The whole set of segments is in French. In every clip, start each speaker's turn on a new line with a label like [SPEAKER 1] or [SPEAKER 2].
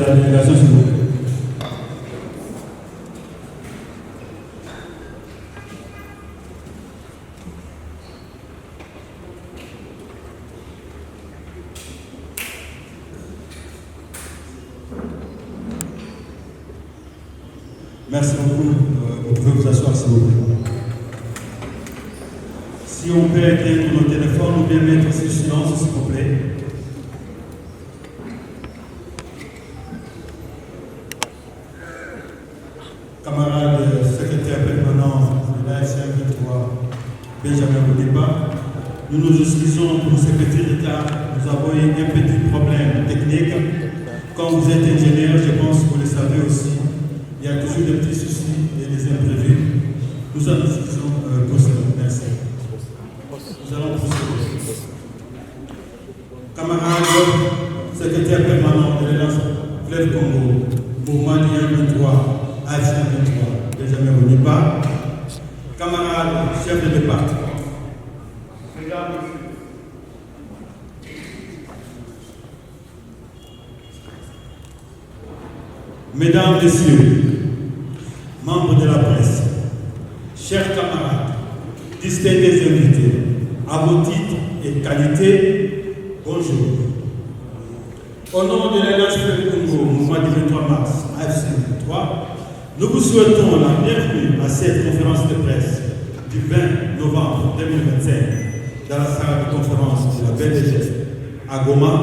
[SPEAKER 1] la délégation, s'il vous plaît. Merci beaucoup. Vous pouvez vous asseoir, s'il vous plaît. Si on peut éteindre nos téléphones ou bien mettre sur silence, s'il vous plaît. Camarade secrétaire permanent de la SR23, Benjamin Bodiba, nous nous excusons pour ce petit retard. Nous avons eu un petit problème technique. Quand vous êtes ingénieur, je pense que vous le savez aussi, il y a toujours des petits soucis et des imprévus. Nous nous excusons pour cela. Merci. Nous allons procéder. Camarade secrétaire permanent de l'Alliance Fleuve Congo, mouvement du 23, AFC 23, Benjamin Bodiba. Camarade chef de département. Mesdames, Messieurs, membres de la presse, chers camarades, distingués invités, à vos titres et qualités, bonjour. Au nom de l'Alliance Fleuve Congo, mouvement du 23 mars, AFC 23, nous vous souhaitons la bienvenue à cette conférence de presse du 20 novembre 2025 dans la salle de conférence de la BDG à Goma.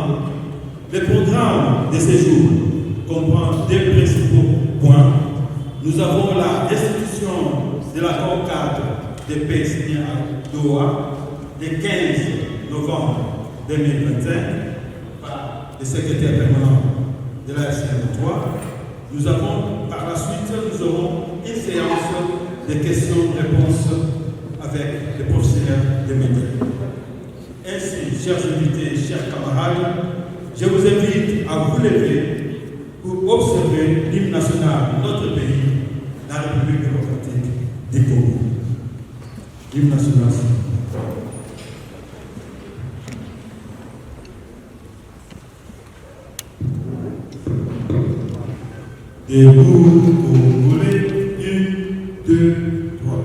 [SPEAKER 1] Le programme de ce jour comprend deux principaux points. Nous avons la restitution de l'accord cadre de paix signé à Doha le 15 novembre 2025 par le secrétaire permanent de la SR23. Nous avons, par la suite, nous aurons une séance de questions-réponses avec le professeur de médias. Ainsi, chers invités, chers camarades, je vous invite à vous lever pour observer l'hymne national de notre pays, la République démocratique du Congo. L'hymne national. Debout, Congolais, 1, 2, 3.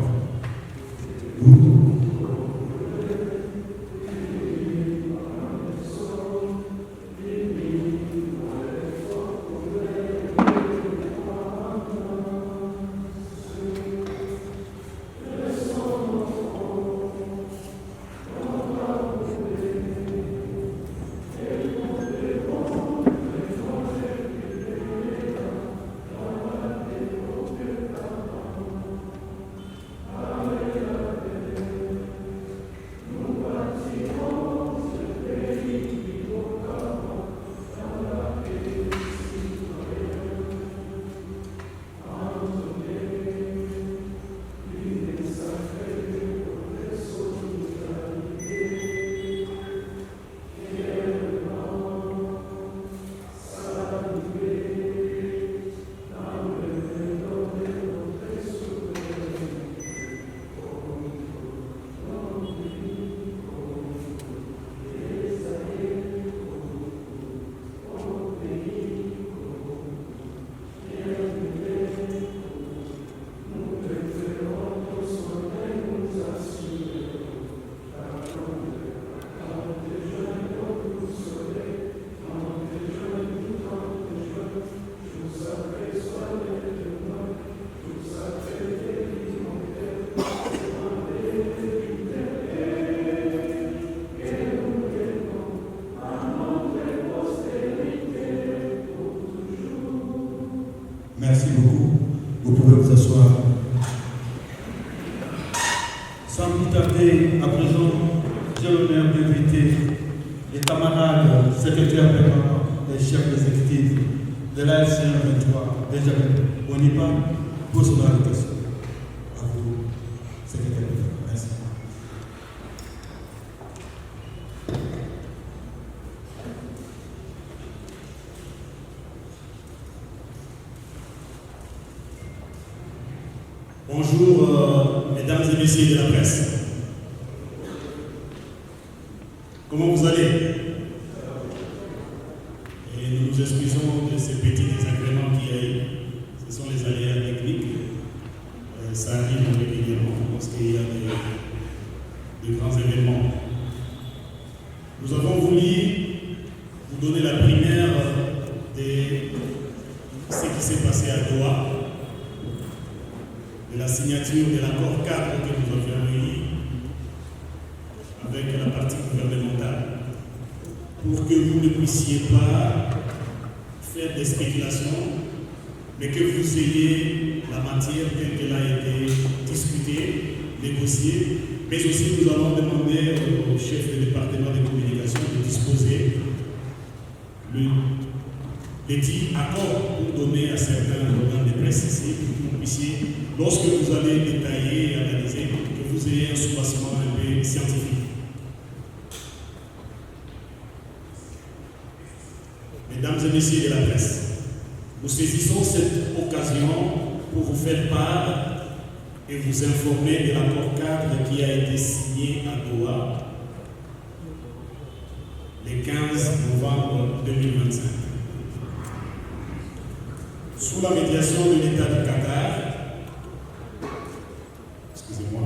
[SPEAKER 1] Merci beaucoup. Vous pouvez vous asseoir. Sans plus tarder, à présent, j'ai l'honneur d'inviter les camarades secrétaires permanents et chefs exécutifs de la SR 23, Benjamin Bodiba, pour son invitation. À vous, secrétaire permanent. Merci. Bonjour, mesdames et messieurs de la presse. Comment vous allez? Et nous nous excusons de ces petites
[SPEAKER 2] s'est passé à Doha, de la signature de l'accord cadre que nous avions réuni avec la partie gouvernementale, pour que vous ne puissiez pas faire des spéculations, mais que vous ayez la matière telle qu'elle a été discutée, négociée, mais aussi nous allons demander au chef du département de communication de disposer les dits accords pour donner à certains organes de presse ici, pour que vous puissiez, lorsque vous allez détailler et analyser, que vous ayez un soubassement un peu scientifique. Mesdames et messieurs de la presse, nous saisissons cette occasion pour vous faire part et vous informer de l'accord cadre qui a été signé à Doha le 15 novembre 2025. Sous la médiation de l'État du Qatar, excusez-moi,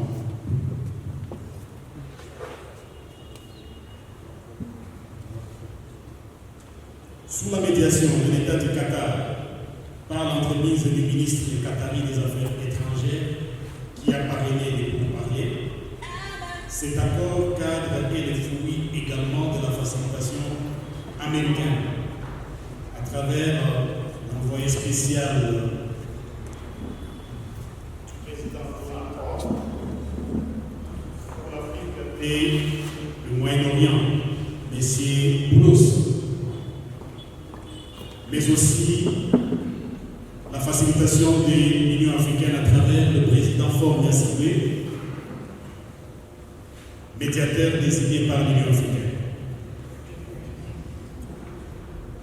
[SPEAKER 2] sous la médiation de l'État du Qatar par l'entremise du ministre qatari des Affaires étrangères qui a parrainé les pourparlers, cet accord cadre est le fruit également de la facilitation américaine à travers l'envoyé spécial du président pour l'Afrique et le Moyen-Orient, M. Boulos, mais aussi la facilitation de l'Union africaine à travers le président Faure Gnassingbé, médiateur désigné par l'Union africaine.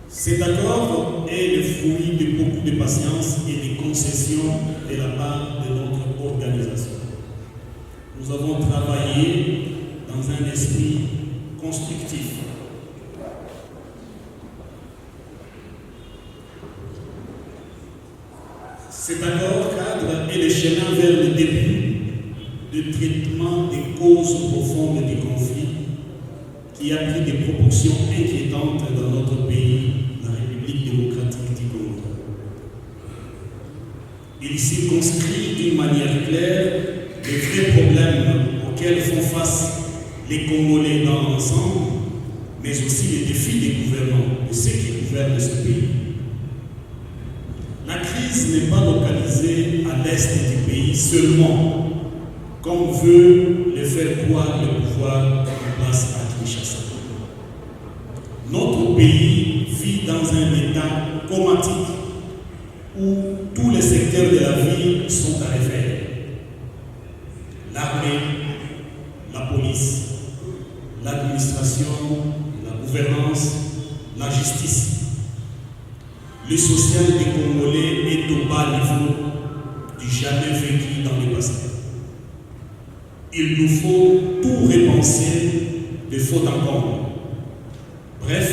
[SPEAKER 2] Cet accord est le fruit de beaucoup de patience et de concessions de la part de notre organisation. Nous avons travaillé dans un esprit constructif. Cet accord cadre est le chemin vers le début du traitement des causes profondes du conflit qui a pris des proportions inquiétantes dans notre pays, la République démocratique du Congo. Il circonscrit d'une manière claire les vrais problèmes auxquels font face les Congolais dans l'ensemble, mais aussi les défis des gouvernants, de ceux qui gouvernent ce pays. La crise n'est pas localisée à l'est du pays seulement, comme veut le faire croire le pouvoir en place à Kinshasa. Notre pays vit dans un état comatique où tous les secteurs de la vie sont à refaire. L'armée, la police, l'administration, la gouvernance, la justice. Le social des Congolais est au bas niveau du jamais vécu dans le passé. Il nous faut tout repenser de faute en comble. Bref,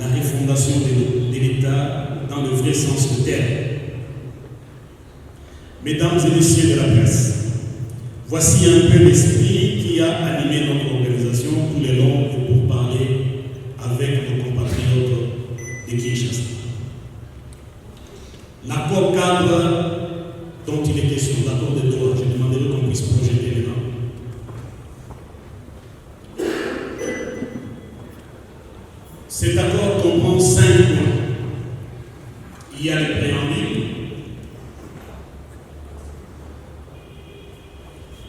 [SPEAKER 2] la refondation de l'État dans le vrai sens du terme. Mesdames et messieurs de la presse, voici un peu l'esprit qui a animé notre organisation tout le long pour parler avec nos compatriotes de Kinshasa. L'accord cadre dont il est question, l'accord de Doha, je demanderai qu'on puisse projeter maintenant. Cet accord comprend 5 points. Il y a le préambule,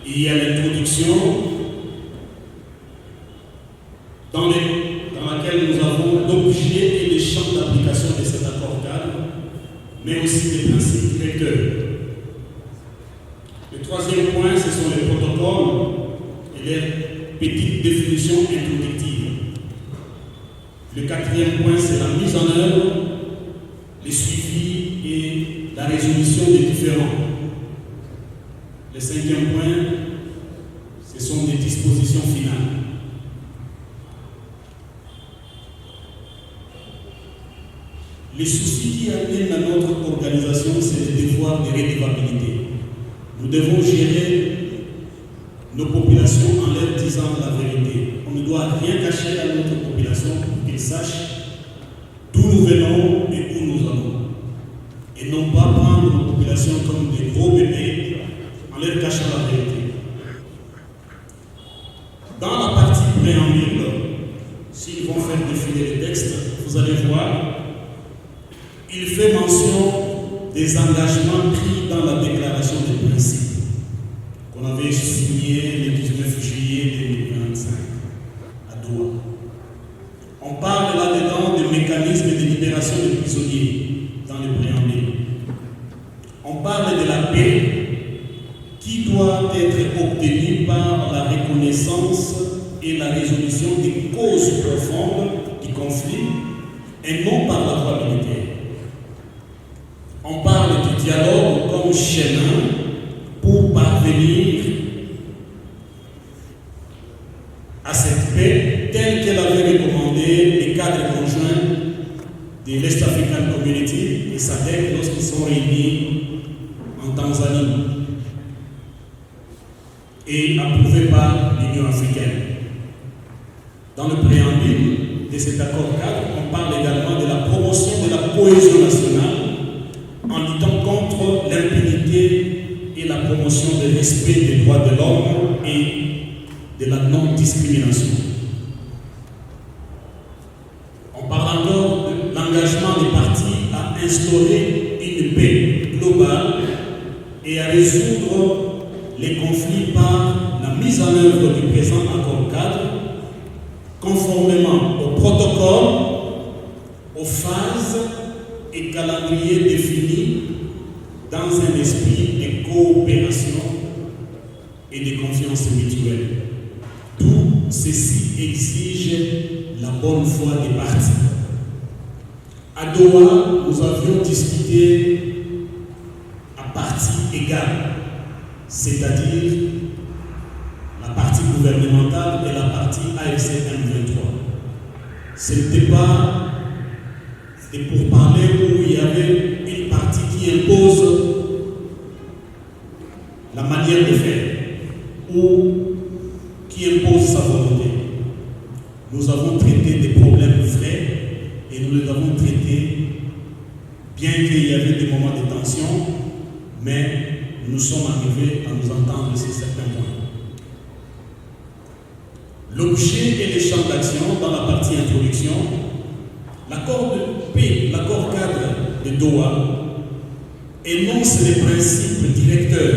[SPEAKER 2] il y a l'introduction, dans laquelle nous avons l'objet et le champ d'application de cet accord cadre, mais aussi les principes directeurs. Le 3e point, ce sont les protocoles et leurs petites définitions introductives. Le 4e point, c'est la mise en œuvre, le suivi et la résolution des différends. Le 5e point, ce sont des dispositions finales. Les soucis qui amènent à notre organisation, c'est le devoir de redevabilité. Nous devons gérer nos populations en leur disant la vérité. On ne doit rien cacher à notre population pour qu'ils sachent d'où nous venons et où nous allons. et non pas prendre nos populations comme des gros bébés en leur cachant la vérité. Dans la partie préambule, s'ils vont faire défiler les textes, vous allez voir, il fait mention des engagements pris dans la déclaration des principes qu'on avait signée le 19 juillet 2025 à Doha. On parle là-dedans de mécanismes de libération des prisonniers dans le préambule. On parle de la paix qui doit être obtenue par la reconnaissance et la résolution des causes profondes du conflit et non par la voie militaire. On parle du dialogue comme chemin pour parvenir à cette paix telle qu'elle avait recommandé les cadres conjoints de l'Est African Community et SADC lorsqu'ils sont réunis en Tanzanie et approuvés par l'Union africaine. Dans le préambule de cet accord cadre, on parle également de la promotion de la cohésion nationale en luttant contre l'impunité et la promotion du respect des droits de l'homme et de la non-discrimination. On parle encore de l'engagement des partis à instaurer une paix globale et à résoudre les conflits par la mise en œuvre du présent accord cadre, conformément au protocole, aux phases et calendriers définis dans un esprit de coopération et de confiance mutuelle. Tout ceci exige la bonne foi des parties. À Doha, nous avions discuté à parties égales, c'est-à-dire la partie gouvernementale et la partie AFC M23. Ce n'était pas des pourparlers où il y avait une partie qui impose la manière de faire ou qui impose sa volonté. Nous avons traité des problèmes vrais et nous les avons traités, bien qu'il y avait des moments de tension, mais nous sommes arrivés à nous entendre sur certains points. L'objet et les champs d'action dans la partie introduction, l'accord de paix, l'accord cadre de Doha, énonce les principes directeurs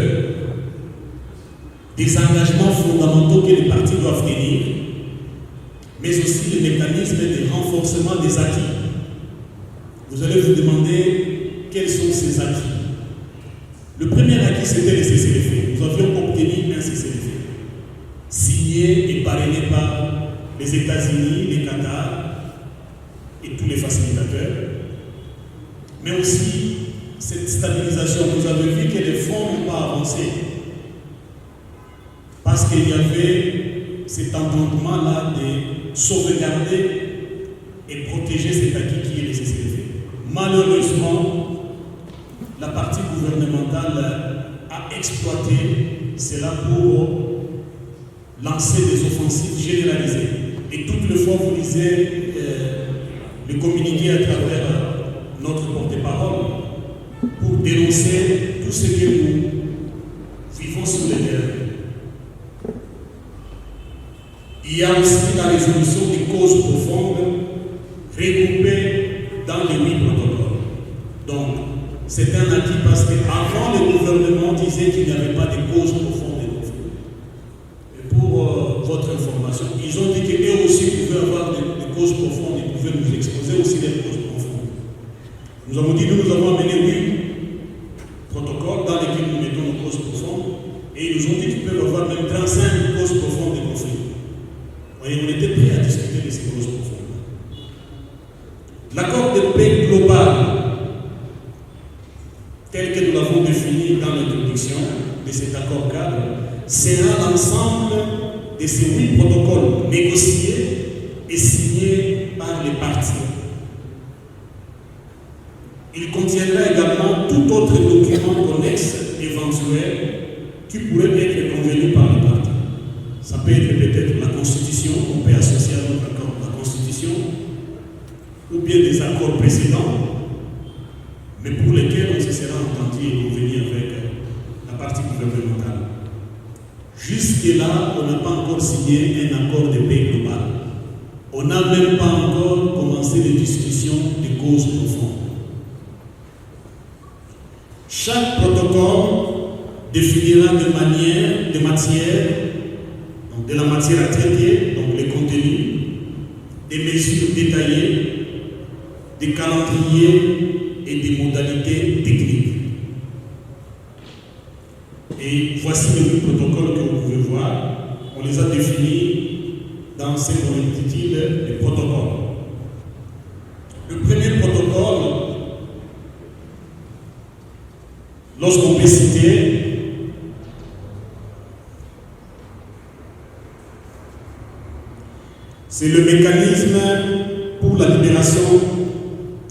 [SPEAKER 2] des engagements fondamentaux que les parties doivent tenir, mais aussi les mécanismes de renforcement des acquis. Vous allez vous demander quels sont ces acquis. Le premier acquis, c'était le cessez-le-feu. Nous avions obtenu un cessez-le-feu, signé et parrainé par les États-Unis, les Qatar et tous les facilitateurs. Mais aussi, cette stabilisation, vous avez vu que les fonds n'ont pas avancé. Parce qu'il y avait cet entendement-là de sauvegarder et protéger cet acquis qui est le cessez-le-feu. Malheureusement, la partie gouvernementale a exploité cela pour lancer des offensives généralisées. Et toutefois, vous lisez le communiqué à travers notre porte-parole pour dénoncer tout ce que nous vivons sur le terrain. Il y a aussi la résolution des causes profondes regroupées dans les 8 protocoles. Donc, c'est un acquis parce qu'avant, le gouvernement disait qu'il n'y avait pas de causes profondes de conflit. Et pour votre information, ils ont dit qu'eux aussi pouvaient avoir des causes profondes, ils pouvaient nous exposer aussi des causes profondes. Nous avons dit, nous avons amené 8 protocoles dans lesquels nous mettons nos causes profondes, et ils nous ont dit qu'ils peuvent avoir même 35 causes profondes de conflit. Et on était prêts à discuter de ces causes profondes. L'accord de paix global, tel que nous l'avons défini dans l'introduction de cet accord cadre, sera l'ensemble de ces 8 protocoles négociés et signés par les parties. Il contiendra également tout autre document connexe éventuel qui pourrait être convenu par les parties. Ça peut être peut-être la Constitution, on peut associer à notre accord la Constitution, ou bien des accords précédents, mais pour lesquels on sera entendu et convenu avec la partie gouvernementale. Jusque-là, on n'a pas encore signé un accord de paix global. On n'a même pas encore commencé les discussions des causes profondes. Chaque protocole définira de la matière à traiter, donc les contenus, des mesures détaillées, des calendriers et des modalités techniques. Et voici les protocoles que vous pouvez voir. On les a définis dans ce qu'on intitule les protocoles. Le premier protocole, lorsqu'on peut citer, c'est le mécanisme pour la libération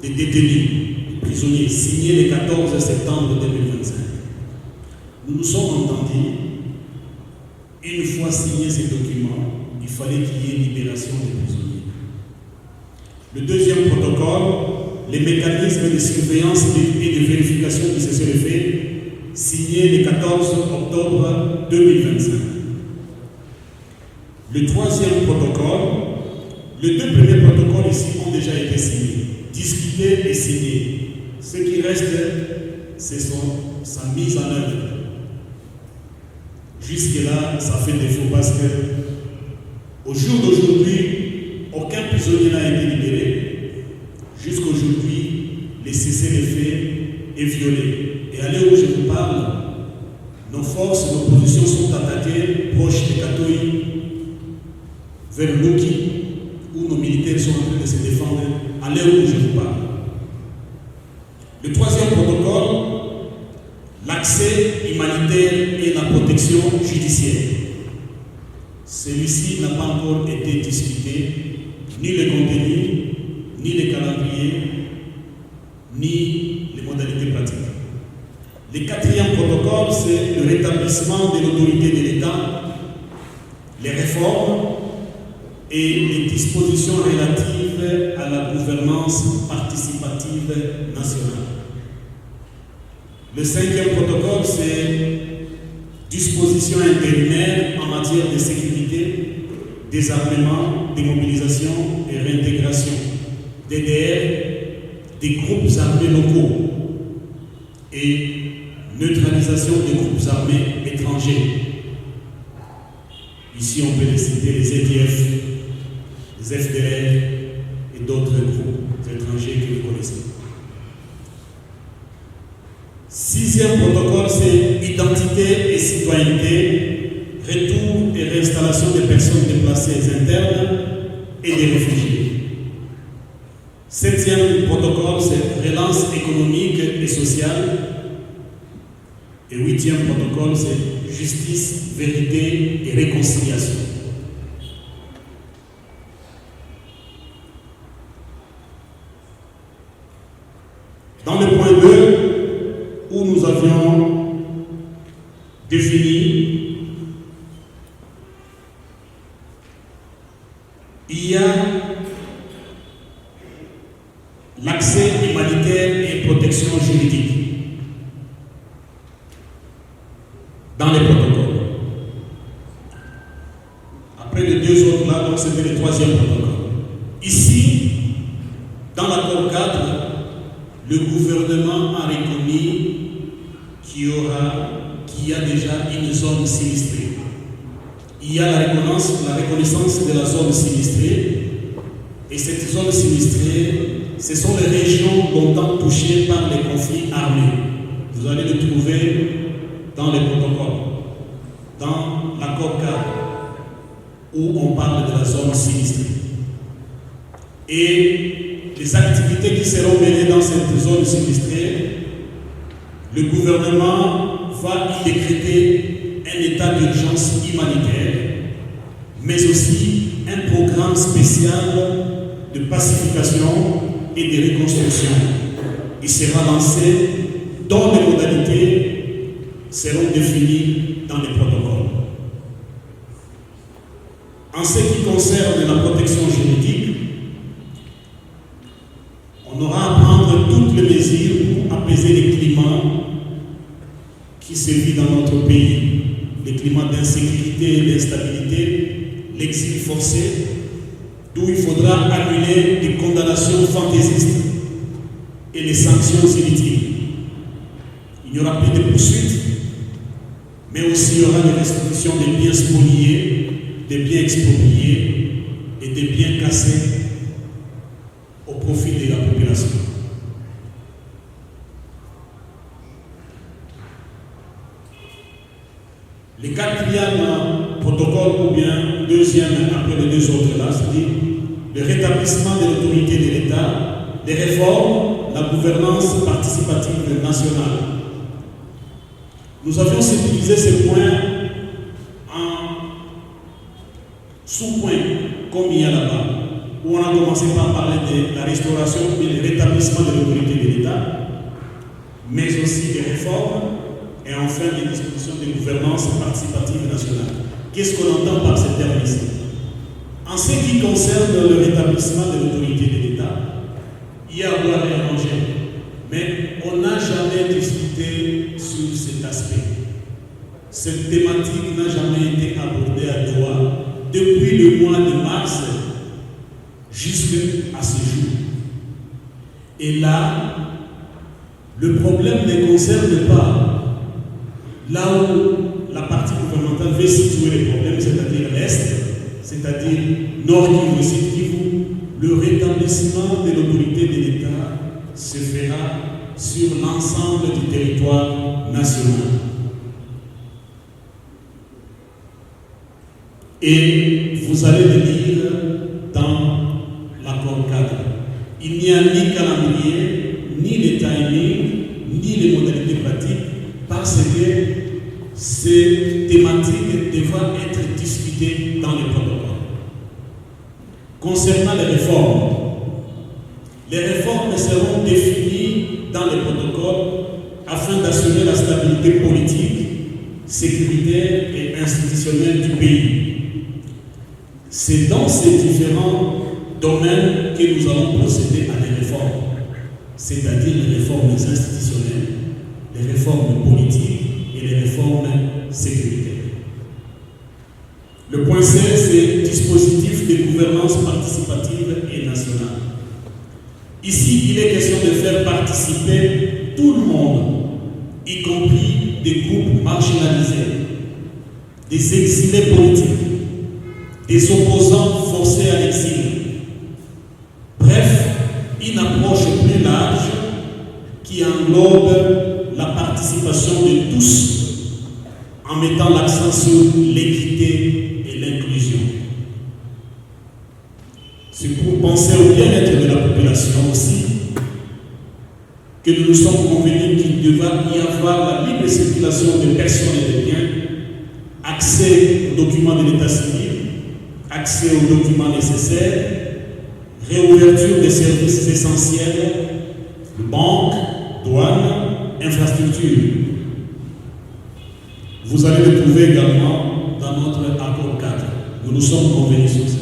[SPEAKER 2] des détenus, des prisonniers, signé le 14 septembre 2025. Nous nous sommes entendus, une fois signé ces documents, il fallait qu'il y ait libération des prisonniers. Le deuxième protocole, les mécanismes de surveillance et de vérification du cessez-le-feu, signé le 14 octobre 2025. Le troisième protocole, les deux premiers protocoles ici ont déjà été signés, discutés et signés. Ce qui reste, c'est sa mise en œuvre. Jusque-là, ça fait défaut parce que au jour d'aujourd'hui, aucun prisonnier n'a été libéré. Jusqu'aujourd'hui, le cessez-le-feu est violé. Et à l'heure où je vous parle, nos forces, nos positions sont attaquées proches de Katoï, vers Luki, où nos militaires sont en train de se défendre à l'heure où je vous parle. Le troisième protocole, l'accès humanitaire et la protection judiciaire. Celui-ci n'a pas encore été discuté, ni le contenu, ni le calendrier, ni les modalités pratiques. Le quatrième protocole, c'est le rétablissement de l'autorité de l'État, les réformes et les dispositions relatives à la gouvernance participative nationale. Le cinquième protocole, c'est dispositions intérimaires en matière de sécurité, désarmement, démobilisation et réintégration, DDR, des groupes armés locaux et neutralisation des groupes armés étrangers. Ici, on peut les citer les EDF, les FDR et d'autres groupes étrangers que vous connaissez. Sixième protocole, c'est identité et citoyenneté, retour et réinstallation des personnes déplacées internes et des réfugiés. Septième protocole, c'est relance économique et sociale. Et huitième protocole, c'est justice, vérité et réconciliation. Dans le point 2, où nous avions défini, il y a l'accès humanitaire et protection juridique dans les protocoles. Après les deux autres là, donc c'était le troisième protocole. Ici, dans l'accord 4, le gouvernement a reconnu qu'il y a déjà une zone sinistrée. Il y a la reconnaissance de la zone sinistrée. Et cette zone sinistrée, ce sont les régions longtemps touchées par les conflits armés. Vous allez le trouver dans les protocoles, dans l'accord 4, où on parle de la zone sinistrée. Et les activités qui seront menées dans cette zone sinistrée, le gouvernement va y décréter un état d'urgence humanitaire, mais aussi un programme spécial de pacification et de reconstruction. Il sera lancé dont les modalités seront définies dans les protocoles. En ce qui concerne la protection juridique, on aura à prendre toutes les mesures pour apaiser les climats qui sévit dans notre pays, les climats d'insécurité et d'instabilité, l'exil forcé, d'où il faudra annuler les condamnations fantaisistes et les sanctions inutiles. Il n'y aura plus de poursuites, mais aussi il y aura des restitutions des biens spoliés, des biens expropriés et des biens cassés au profit de la population. Le quatrième protocole, ou bien deuxième après les deux autres là, c'est-à-dire le rétablissement de l'autorité de l'État, les réformes, la gouvernance participative nationale. Nous avions subdivisé ces points en sous-points, comme il y a là-bas, où on a commencé par parler de la restauration et le rétablissement de l'autorité de l'État, mais aussi des réformes, et enfin des dispositions de gouvernance participative nationale. Qu'est-ce qu'on entend par ces termes ici? En ce qui concerne le rétablissement de l'autorité de l'État, il y a à boire et à manger, mais on n'a jamais discuté sur cet aspect. Cette thématique n'a jamais été abordée à Doha depuis le mois de mars jusqu'à ce jour. Et là, le problème ne concerne pas là où la partie gouvernementale veut situer les problèmes, c'est-à-dire l'Est, c'est-à-dire Nord Kivu, Sud Kivu, le rétablissement de l'autorité de l'État se fera sur l'ensemble du territoire national. Et vous allez le lire dans l'accord cadre. Il n'y a ni calendrier, ni les timings, ni les modalités pratiques, parce que ces thématiques devront être discutées dans les protocoles. Concernant les réformes seront définies dans les protocoles afin d'assurer la stabilité politique, sécuritaire et institutionnelle du pays. C'est dans ces différents domaines que nous allons procéder à des réformes, c'est-à-dire les réformes institutionnelles, les réformes politiques et les réformes sécuritaires. Le point C, c'est dispositif de gouvernance participative et nationale. Ici, il est question de faire participer tout le monde, y compris des groupes marginalisés, des exilés politiques, des opposants forcés à l'exil. Bref, une approche plus large qui englobe la participation de tous en mettant l'accent sur l'équité et l'inclusion. C'est pour penser au bien-être de la population aussi que nous nous sommes convenus qu'il devra y avoir la libre circulation des personnes et des biens, accès aux documents de l'état civil, accès aux documents nécessaires, réouverture des services essentiels, banques, douanes, infrastructures. Vous allez le trouver également dans notre accord cadre. Nous nous sommes convenus sur ça.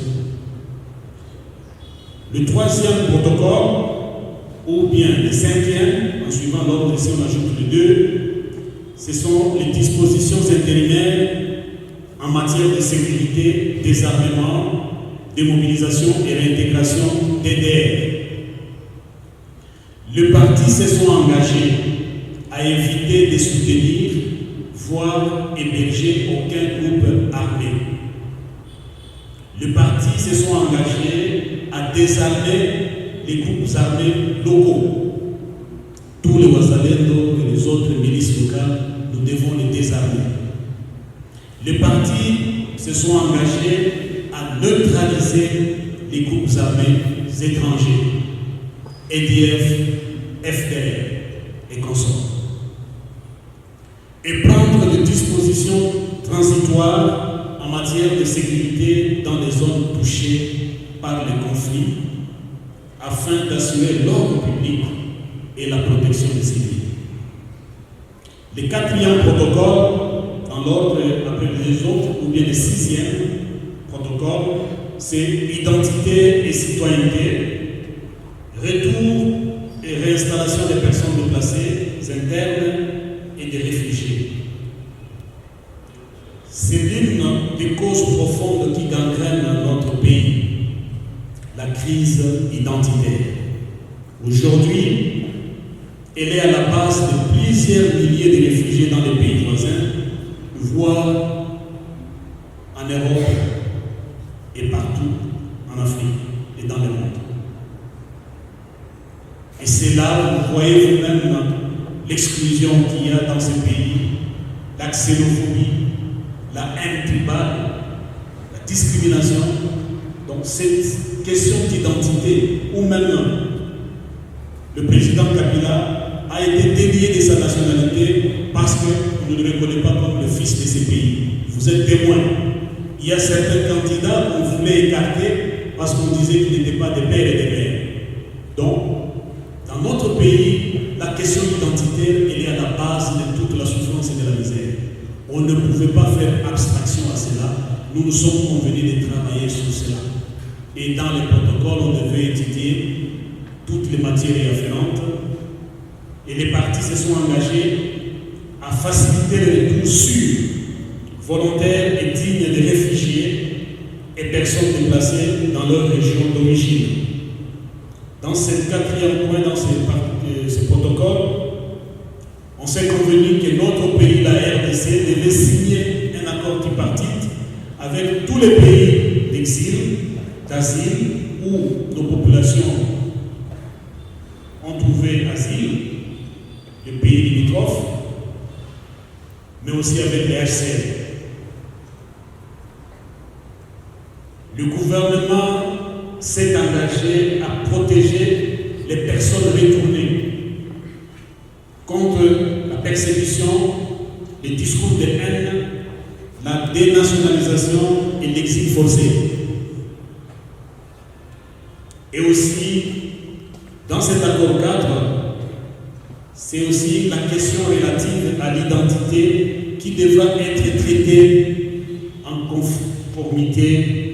[SPEAKER 2] Le troisième protocole, ou bien le cinquième, en suivant l'ordre ici on ajoute les deux, ce sont les dispositions intérimaires en matière de sécurité, désarmement, démobilisation et réintégration DDR. Les partis se sont engagés à éviter de soutenir, voire héberger aucun groupe armé. Les partis se sont engagés à désarmer les groupes armés locaux. Tous les Wazalendo et les autres milices locales, nous devons les désarmer. Les partis se sont engagés à neutraliser les groupes armés étrangers, EDF, FDR et consorts. Et prendre des dispositions transitoires en matière de sécurité dans les zones touchées par les conflits, afin d'assurer l'ordre public et la protection des civils. Le quatrième protocole, dans l'ordre après les autres, ou bien le sixième protocole, c'est identité et citoyenneté, retour et réinstallation des personnes déplacées internes et des réfugiés. Aujourd'hui, elle est à la base de plusieurs milliers de réfugiés dans les pays voisins, voire en Europe et partout en Afrique et dans le monde. Et c'est là, vous voyez vous-même, l'exclusion qu'il y a dans ces pays, la xénophobie, la haine tribale, la discrimination. Donc cette question d'identité, ou même le président Kabila a été délié de sa nationalité parce qu'on ne le reconnaît pas comme le fils de ces pays. Vous êtes témoin. Il y a certains candidats qu'on voulait écarter parce qu'on disait qu'ils n'étaient pas des pères et des mères. Donc, dans notre pays, la question identitaire, elle est à la base de toute la souffrance et de la misère. On ne pouvait pas faire abstraction à cela. Nous nous sommes convenus de travailler sur cela. Et dans les protocoles, on devait étudier toutes les matières y afférentes. Et les partis se sont engagés à faciliter le retour sûr, volontaire et digne des réfugiés et personnes déplacées dans leur région d'origine. Dans ce quatrième point, dans ce protocole, on s'est convenu que notre pays, la RDC, devait signer un accord tripartite avec tous les pays d'exil, d'asile, où nos populations ont trouvé asile, les pays limitrophes, mais aussi avec les HCR. Le gouvernement s'est engagé à protéger les personnes retournées contre la persécution, les discours de haine, la dénationalisation et l'exil forcé. Et aussi, dans cet accord cadre, c'est aussi la question relative à l'identité qui devra être traitée en conformité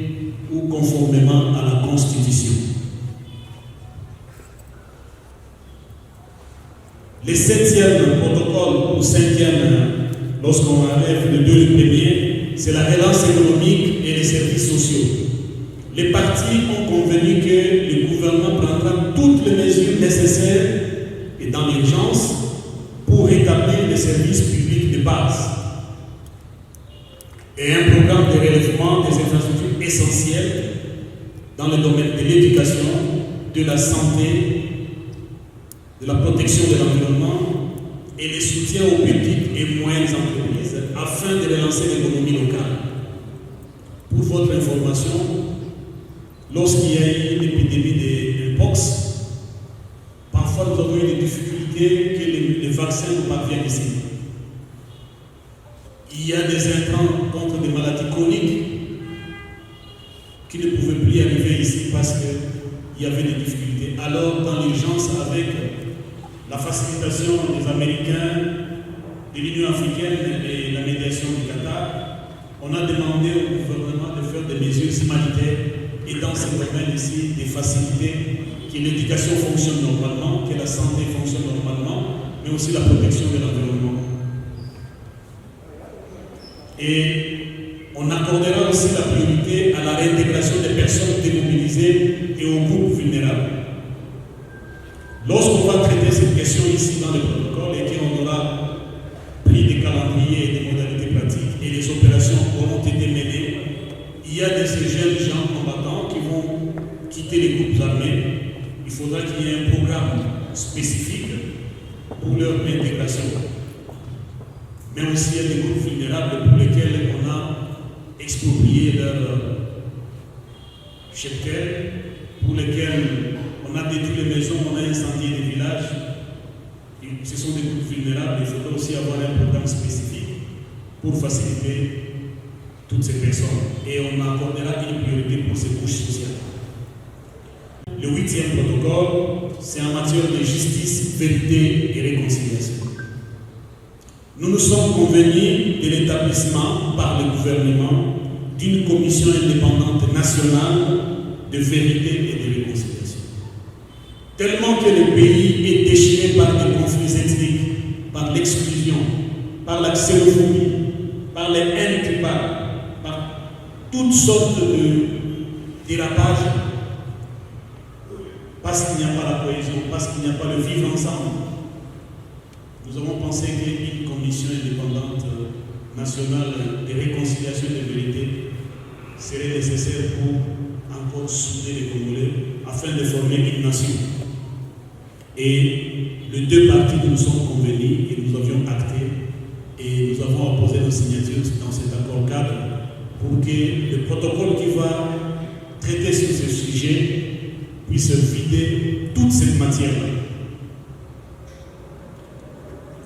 [SPEAKER 2] ou conformément à la Constitution. Le 7e protocole ou 5e, lorsqu'on enlève les deux premiers, c'est la relance économique et les services sociaux. Les partis ont convenu que le gouvernement prendra toutes les mesures nécessaires et dans l'urgence pour rétablir les services publics de base et un programme de relèvement des infrastructures essentielles dans le domaine de l'éducation, de la santé, de la protection de l'environnement et le soutien aux petites et moyennes entreprises afin de relancer l'économie locale. Pour votre information, lorsqu'il y a eu l'épidémie de Pox, parfois nous avons eu des difficultés que les vaccins ne parviennent ici. Il y a des intrants contre des maladies chroniques qui ne pouvaient plus arriver ici parce qu'il y avait des difficultés. Alors, dans l'urgence, avec la facilitation des Américains, de l'Union africaine et la médiation du Qatar, on a demandé au gouvernement de faire des mesures humanitaires et dans ce domaine ici, de faciliter que l'éducation fonctionne normalement, que la santé fonctionne normalement, mais aussi la protection de l'environnement. Et on accordera aussi la priorité à la réintégration des personnes démobilisées et aux groupes vulnérables. Lorsqu'on va traiter cette question ici dans le protocole et qu'on aura pris des calendriers et des modalités pratiques et les opérations auront été menées, il y a de ces jeunes gens combattants qui vont quitter les groupes armés. Il faudra qu'il y ait un programme spécifique pour leur intégration. Mais aussi il y a des groupes vulnérables pour lesquels on a exproprié leur cheptel, pour lesquels on a détruit les maisons, on a incendié des villages. Et ce sont des groupes vulnérables, il faudra aussi avoir un programme spécifique pour faciliter toutes ces personnes. Et on accordera une priorité pour ces couches sociales. Le 8e protocole, c'est en matière de justice, vérité et réconciliation. Nous nous sommes convenus de l'établissement par le gouvernement d'une commission indépendante nationale de vérité et de réconciliation. Tellement que le pays est déchiré par des conflits ethniques, par l'exclusion, par la xénophobie, par les haines tribales, toutes sortes de dérapages, parce qu'il n'y a pas la cohésion, parce qu'il n'y a pas le vivre ensemble, nous avons pensé qu'une commission indépendante nationale de réconciliation et de vérité serait nécessaire pour encore souder les Congolais afin de former une nation. Et les deux parties nous sommes convenus et nous avions acté et nous avons apposé nos signatures dans cet accord cadre pour que le protocole qui va traiter sur ce sujet puisse vider toute cette matière-là.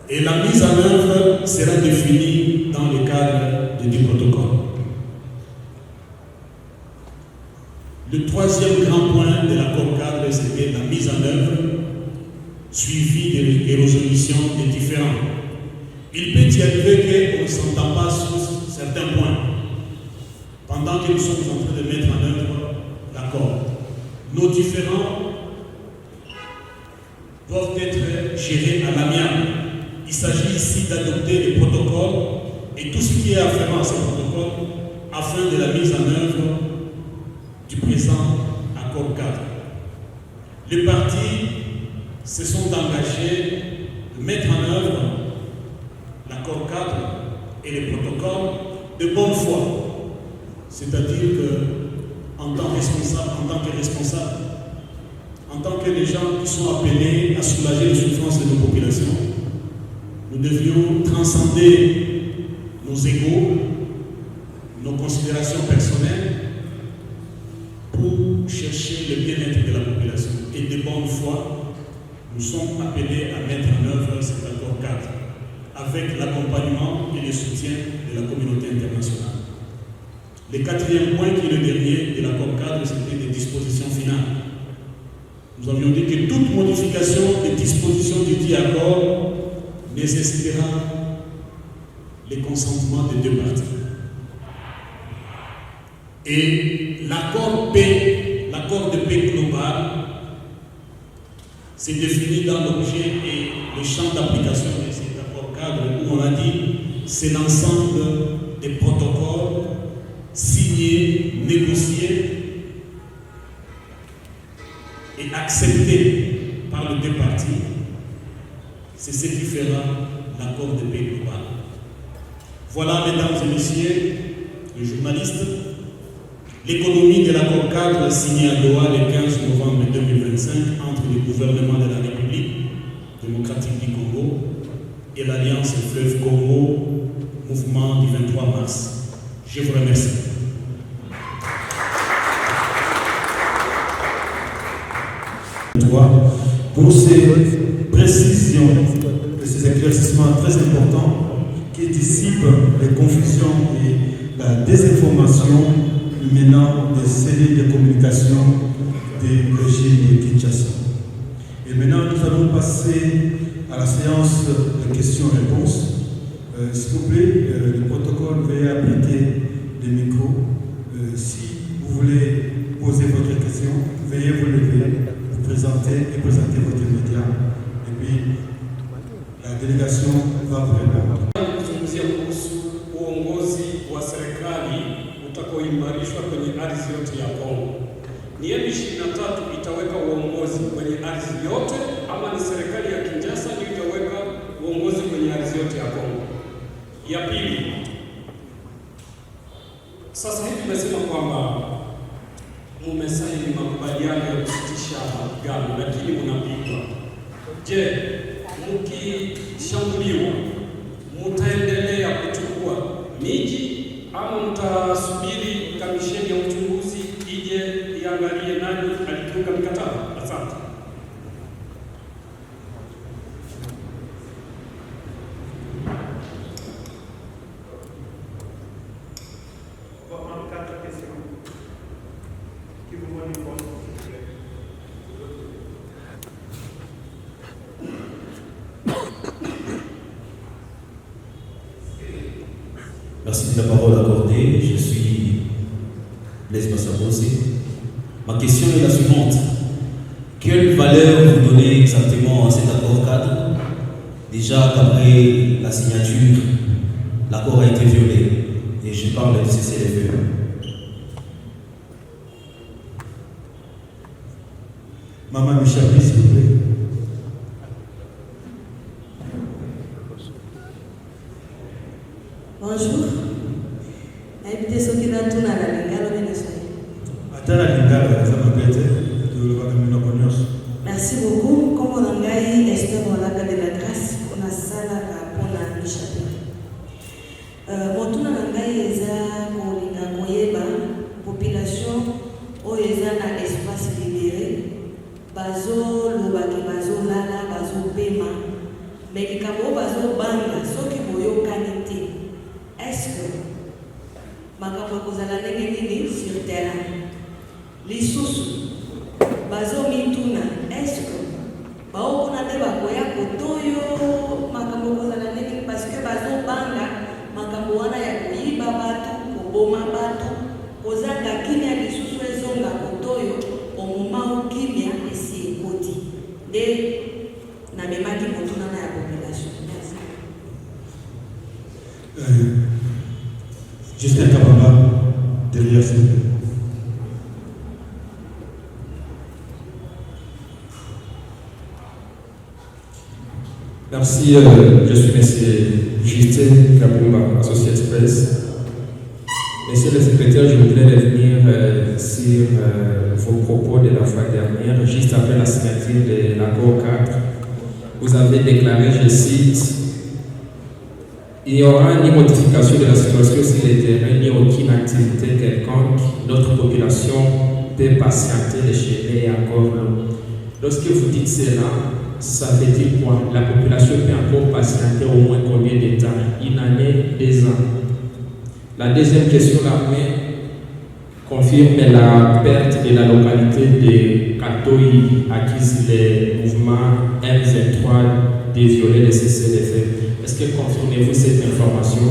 [SPEAKER 2] Et la mise en œuvre sera définie dans le cadre du protocole. Le troisième grand point de l'accord cadre, c'était la mise en œuvre suivie des résolutions des différends. Il peut y arriver qu'on ne s'entend pas sur certains points pendant que nous sommes en train de mettre en œuvre l'accord. Nos différends doivent être gérés à l'amiable. Il s'agit ici d'adopter les protocoles et tout ce qui est afférent à ces protocoles afin de la mise en œuvre du présent accord cadre. Les partis se sont engagés de mettre en œuvre l'accord cadre et les protocoles de bonne foi. C'est-à-dire qu'en tant que responsable, en tant que les gens qui sont appelés à soulager les souffrances de nos populations, nous devions transcender nos égos, nos considérations personnelles pour chercher le bien-être de la population. Et de bonne foi, nous sommes appelés à mettre en œuvre cet accord cadre avec l'accompagnement et le soutien de la communauté internationale. Le quatrième point, qui est le dernier de l'accord cadre, c'était les dispositions finales. Nous avions dit que toute modification des dispositions du dit accord nécessitera le consentement des deux parties. Et l'accord de paix global, c'est défini dans l'objet et le champ d'application de cet accord cadre où on a dit c'est l'ensemble des protocoles signés, négociés et acceptés par les deux parties. C'est ce qui fera l'accord de paix global. Voilà, mesdames et messieurs les journalistes, l'économie de l'accord cadre signé à Doha le 15 novembre 2025 entre le gouvernement de la République démocratique du Congo et l'Alliance Fleuve Congo, mouvement du 23 mars. Je vous remercie.
[SPEAKER 1] Pour ces précisions et ces éclaircissements très importants qui dissipent les confusions et la désinformation menant des cellules de communication des régimes de Kinshasa. Et maintenant, nous allons passer à la séance de questions-réponses. S'il vous plaît, le protocole, veuillez appliquer les micros. Si vous voulez poser votre question, veuillez vous lever, vous présenter et présenter votre média. Et puis, la délégation va vous répondre.
[SPEAKER 3] Kuzungumzia kuhusu uongozi wa serikali utakaoimarishwa kwenye ardhi yote ya Kongo. Ni M23 itaweka uongozi kwenye ardhi yote ama ni serikali ya Kinshasa ndio itaweka uongozi kwenye ardhi yote ya Kongo? Ya pili, sasa hivi tumesema kwamba mumesaini makubaliano ya kusitisha mapigano, lakini mnapigwa. Je, mkishambuliwa mtaendelea kuchukua miji ama mtasubiri kamisheni ya uchunguzi ije iangalie nani alikiuka mikataba? Asante.
[SPEAKER 4] Merci de la parole accordée. Je suis Blaise Massabose. Ma question est la suivante. Quelle valeur vous donnez exactement à cet accord cadre? Déjà qu'après la signature, l'accord a été violé. Et je parle de cessez-le-feu.
[SPEAKER 1] Maman Michapi, s'il vous plaît.
[SPEAKER 5] Bonjour. Habitez ce qui va tout dans la lingala de l'Espagne.
[SPEAKER 1] Attends la lingala, ça m'appelle, de le
[SPEAKER 5] Merci beaucoup. Comme on a eu Esther Olaka de la Grâce, on a ça là pour la Michapi. Mon tour dans l'angai eza kolinga koyeba population o eza na espace libéré bazo lobaki bazo lala bazo pema mais likabo bazo banga soki boyo kanite est-ce que makambo kozala ndenge nini sur terrain lisusu bazo mituna est-ce que baokona nde bakoya kotoyo makambo kozala ndenge parce que bazo banga makambo wana ya koyiba bato koboma bato kozanga kimia lisusu ezonga kotoyo omoma okimia esi ekoti nde namemaki motunana ya population.
[SPEAKER 1] Justin Kabamba, derrière s'il vous plaît.
[SPEAKER 6] Merci, je suis M. Justin Kabamba, Associate Press. Monsieur le secrétaire, je voudrais revenir sur vos propos de la fois dernière, juste après la signature de l'accord 4. Vous avez déclaré, je cite, il n'y aura ni modification de la situation sur le terrain, ni aucune activité quelconque. Notre population peut patienter les chenets et encore l'eau. Lorsque vous dites cela, ça veut dire quoi? La population peut encore patienter au moins combien de temps? Une année, 2 ans. La deuxième question, l'armée confirme la perte de la localité de Katoyi acquise les mouvements M23 des violets de CCDF. Est-ce que confirmez-vous cette information?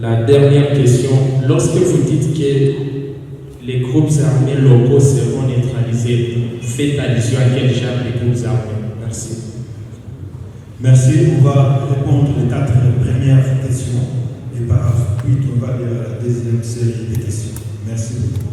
[SPEAKER 6] La dernière question, lorsque vous dites que les groupes armés locaux seront neutralisés, vous faites allusion à quel genre de groupes armés? Merci.
[SPEAKER 1] Merci. On va répondre les 4 premières questions et par la suite on va aller à la deuxième série de questions. Merci beaucoup.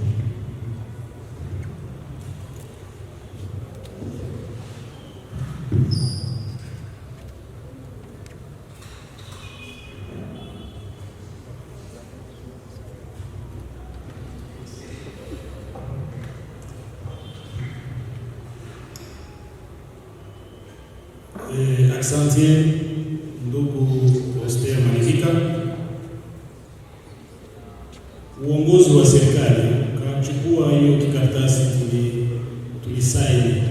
[SPEAKER 2] Asante ndugu Esther Malivika. Uongozi wa serikali kachukua hiyo kikaratasi tulisaini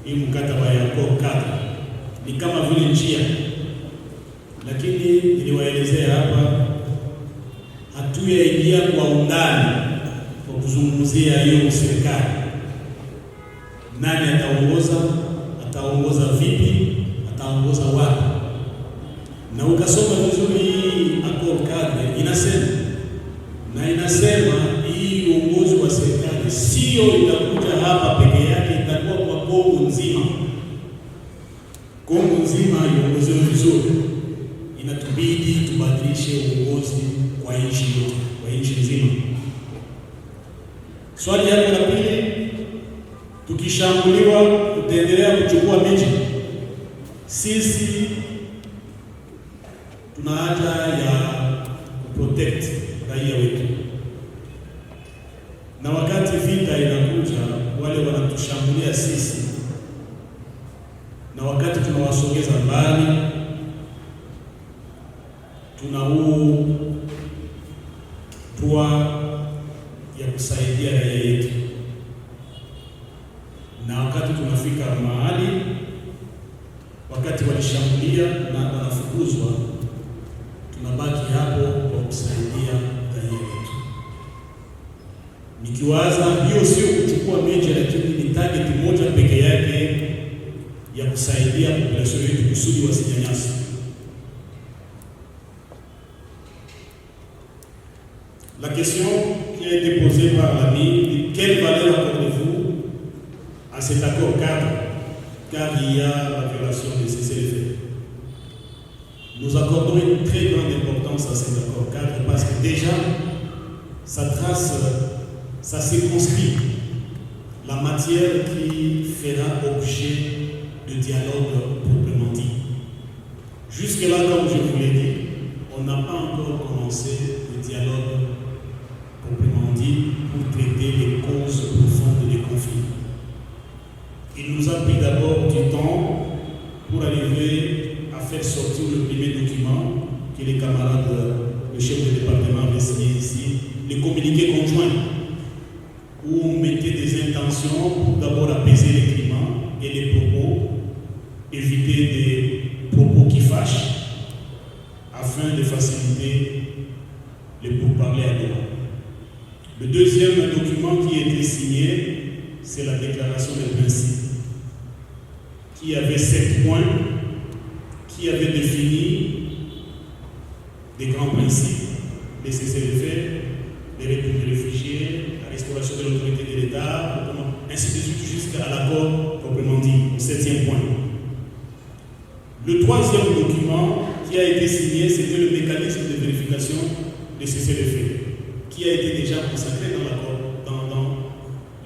[SPEAKER 2] hii mkataba ya COP4 ni kama vile njia, lakini niliwaelezea hapa hatuyaingia kwa undani kwa kuzungumzia hiyo serikali, nani ataongoza vipi, ataongoza wapi. Na ukasoma vizuri hii accord cadre inasema hii uongozi wa serikali sio itakuja hapa peke yake, itakuwa kwa Kongo nzima. Kongo nzima iongozewe vizuri, inatubidi tubadilishe uongozi kwa nchi yote, kwa nchi nzima. Swali yako la pili, tukishambuliwa tutaendelea kuchukua miji. Sisi tuna haja ya kuprotect raia wetu, na wakati vita inakuja wale wanatushambulia sisi, na wakati tunawasogeza mbali, tuna huu pua ya kusaidia raia yetu, na wakati tunafika mahali, wakati walishambulia na wanafukuzwa, tunabaki hapo kwa kusaidia raia yetu. Nikiwaza hiyo sio kuchukua mechi, lakini ni target moja peke yake ya kusaidia population yetu kusudi wasinyanyaswe. La question qui a été posée par l'ami, quelle valeur accordez-vous à cet accord cadre, car il y a la violation des cessez-le-feu. Nous accordons une très grande importance à cet accord cadre parce que déjà, ça circonscrit la matière qui fera objet de dialogue proprement dit. Jusque-là, comme je vous l'ai dit, on n'a pas encore commencé le dialogue proprement dit pour traiter les causes profondes des conflits. Il nous a pris d'abord du temps pour arriver à faire sortir le premier document que les camarades, le chef de département avait signé ici, les communiqués conjoints, où on mettait des intentions pour d'abord apaiser les climats et les propos, éviter des propos qui fâchent, afin de faciliter les pourparlers à droite. Le deuxième document qui a été signé, c'est la déclaration des principes, qui avait 7 points, qui avait défini des grands principes, les cessez-le-feu, les retours des réfugiés, la restauration de l'autorité de l'État, ainsi de suite jusqu'à l'accord proprement dit, le 7e point. Le troisième document qui a été signé, c'était le mécanisme de vérification des cessez-le-feu, qui a été déjà consacré dans l'accord, dans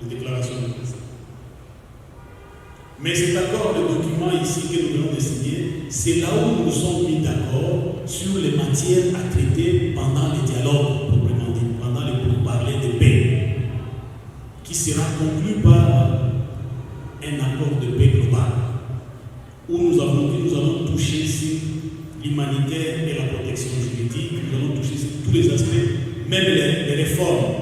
[SPEAKER 2] la déclaration de principe. Mais cet accord de document ici que nous venons de signer, c'est là où nous nous sommes mis d'accord sur les matières à traiter pendant les dialogues, proprement dit, pendant les pourparlers de paix, qui sera conclu par un accord de paix global, où nous allons toucher sur l'humanitaire et la protection juridique, nous allons toucher sur tous les aspects, même les réformes.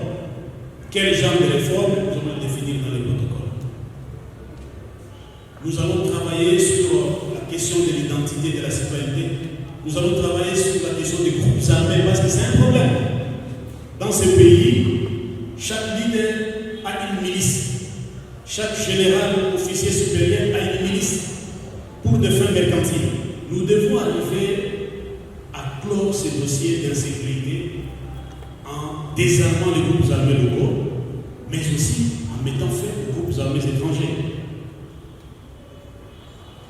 [SPEAKER 2] Quel genre de réformes nous allons les définir dans les protocoles. Nous allons travailler sur la question de l'identité de la citoyenneté. Nous allons travailler sur la question des groupes armés parce que c'est un problème. Dans ce pays, chaque leader a une milice. Chaque général, officier supérieur a une milice pour des fins mercantiles. Nous devons arriver à clore ces dossiers d'insécurité en désarmant les groupes armés locaux, mais aussi en mettant fin aux groupes armés étrangers.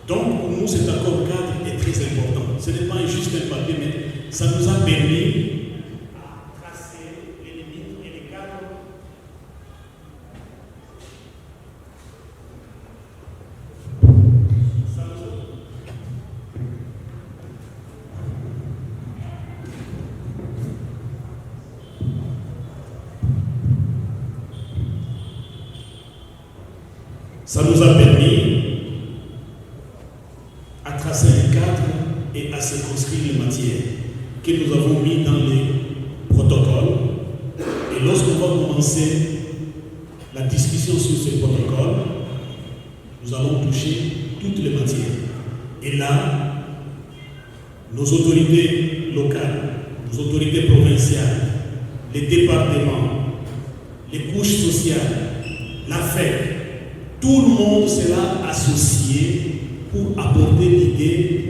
[SPEAKER 2] Donc, pour nous, cet accord cadre est très important. Ce n'est pas juste un papier, mais ça nous a permis à tracer les limites et les cadres. Ça nous a permis à tracer un cadre et à circonscrire les matières que nous avons mis dans les protocoles. Et lorsqu'on va commencer la discussion sur ces protocoles, nous allons toucher toutes les matières. Et là, nos autorités locales, nos autorités provinciales, les départements, les couches sociales, la FEC, tout le monde sera associé pour apporter l'idée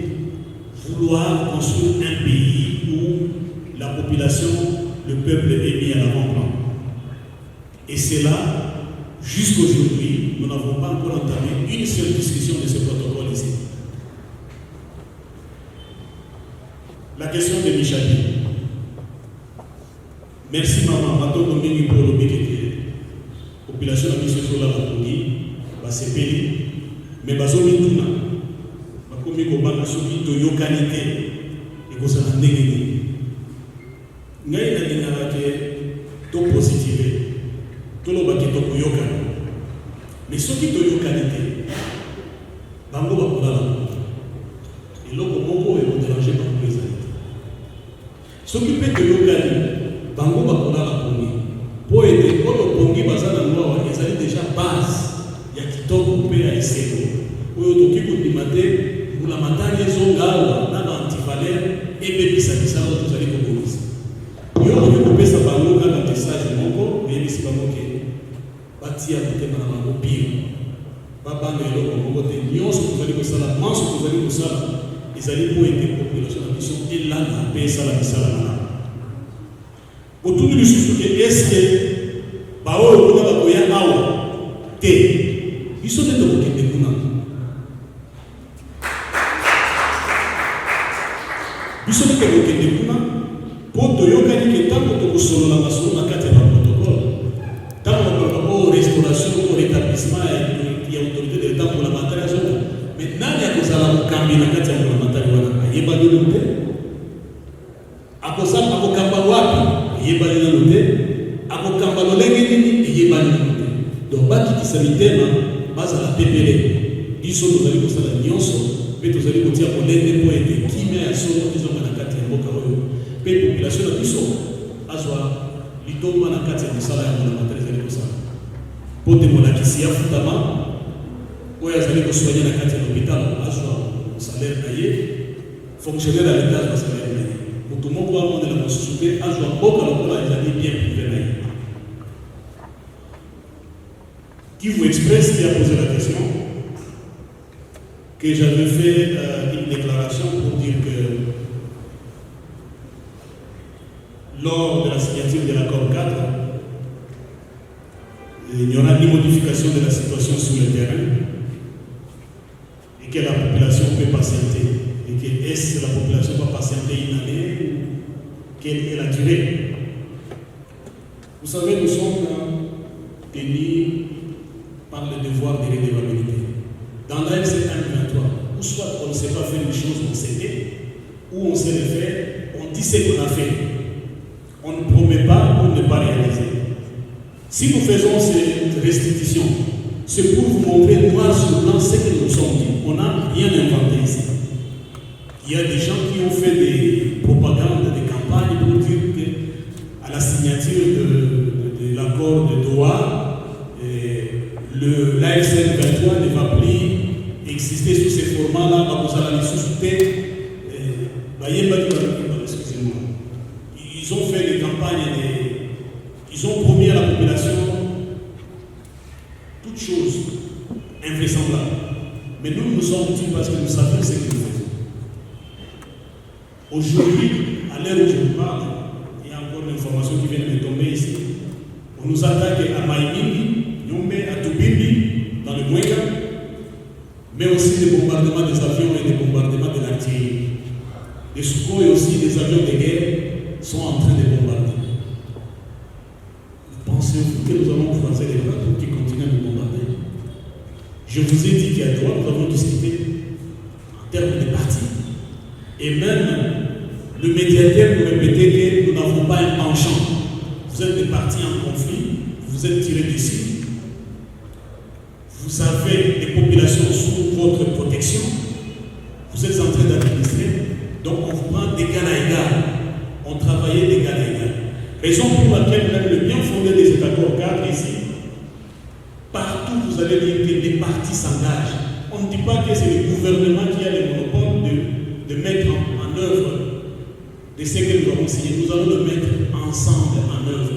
[SPEAKER 2] de vouloir construire un pays où la population, le peuple est mis à l'avant-plan. Et c'est là, jusqu'aujourd'hui, nous n'avons pas encore entamé une seule discussion de ce protocole ici. La question de Michali. Merci maman, maintenant nous venons pour le population a mis sur la Bakouni, c'est payé, mais bazomi tuna, bakomi kobanga soki toyokanite, ekosala ndenge nini. Ngai nalingaka ke to positive, tolobaki tokoyokana, mais soki toyokanite, bango bakolala, eloko moko ekoderange bango ezali te. Soki mpe toyokani, bango bakolala pongi, po ete oyo pongi baza na ngwa ezali déjà base. Ya kitoko pe ya eseko oyo toki kondimate mbula matari ezongawa na baantivalere ebebisa bisalo tozali kokomisa yo okoki kopesa bango kaka message moko oyebisi bango ke batia motema na bango pio babanga eloko moko te nyonso tozali kosala manso tozali kosala ezali po ete population na biso elanda mpe esala misala malamu botuni lisusu ke eske baoyo kuna bakoya awa te biso nde tokokende kuna biso nde tokokende kuna mpo toyokani ke ntango tokosolola masolo na kati ya baprotokole ntango bakoloba o restauration au rétablissement et autorité de l'État pour la matière. Mais nani akozala mukambi na kati ya mulamatari wana ayeba lelo te akozala akokamba wapi ayeba lelo te akokamba lolenge nini ayeba lelo te donc bakitisa mitema bazala pepele biso tozali kosala nyonso mpe tozali kotia molende mpo ete kimia ya solo ezonga na kati ya mboka oyo mpe population na biso azwa litomba na kati ya mosala ya mulamatari ezali kosala mpo te molakisi afutama oyo azali kosoigne na kati ya l'hôpital azwa salaire na ye fonctionnaire ya l'État azwa salaire na ye moto moko amondela mosusu mpe azwa mboka lokola ezali bien privé na ye. Kivu Express qui a posé la question que j'avais fait une déclaration pour dire que lors de la signature de l'accord 4 il n'y aura ni modification de la situation sur le terrain et que la population peut patienter. Et que est-ce que la population va patienter une année ou quelle est la durée? Vous savez, nous sommes tenus par le devoir de redevabilité. Dans la FC 123, ou soit on ne sait pas faire les choses, on sait faire, ou on sait le faire, on dit ce qu'on a fait. On ne promet pas pour ne pas réaliser. Si nous faisons cette restitution, c'est pour vous montrer noir sur blanc ce que nous sommes dit. On n'a rien inventé ici. Il y a des gens qui ont fait des propagandes, des campagnes pour dire qu'à la signature de l'accord de Doha, l'AFC 23 ne va plus exister sous ces formats-là. Excusez-moi. Ils ont fait des campagnes, ils ont promis à la population toutes choses invraisemblables. Mais nous sommes utiles parce que nous savons ce que nous faisons. Aujourd'hui, à l'heure où je vous parle, il y a encore l'information qui vient de tomber ici. On nous attaque à Maïmini, Nyombe, à Tubimbi, dans le Mouéka, mais aussi des bombardements des avions et des bombardements de l'artillerie. Les Sukhoi et aussi des avions de guerre sont en train de bombarder. Pensez-vous que nous allons croiser les bras pour qu'ils continuent à nous bombarder? Je vous ai dit qu'il y a droit, nous avons discuté en termes de partis. Et même le médiateur nous répétait que nous n'avons pas un penchant. Vous êtes des partis en conflit, vous êtes tirés d'ici. Vous avez des populations sous votre protection. Vous êtes en train d'administrer. Donc on vous prend d'égal à égal. On travaillait d'égal à égal. Raison pour laquelle même le bien fondé des accords cadres ici, partout vous allez dire que les partis s'engagent. On ne dit pas que c'est le gouvernement qui a le monopole de mettre en œuvre de ce que nous avons signé. Nous allons le mettre ensemble en œuvre.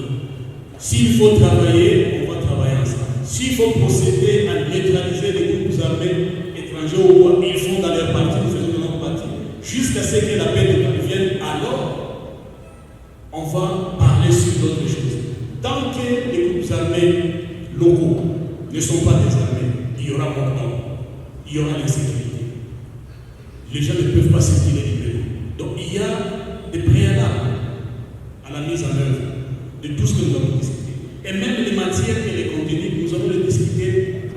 [SPEAKER 2] S'il faut travailler, on va travailler ensemble. S'il faut procéder à neutraliser les groupes armés étrangers ou quoi, ils font dans leur parti, nous faisons dans notre parti. Jusqu'à ce que la paix vienne, alors on va parler sur d'autres choses. Tant que les groupes armés locaux ne sont pas désarmés, il y aura mort, il y aura l'insécurité. Les gens ne peuvent pas circuler librement. Donc il y a des préalables à la mise en œuvre de tout ce que nous avons discuté. Et même les matières et les contenus, nous allons les discuter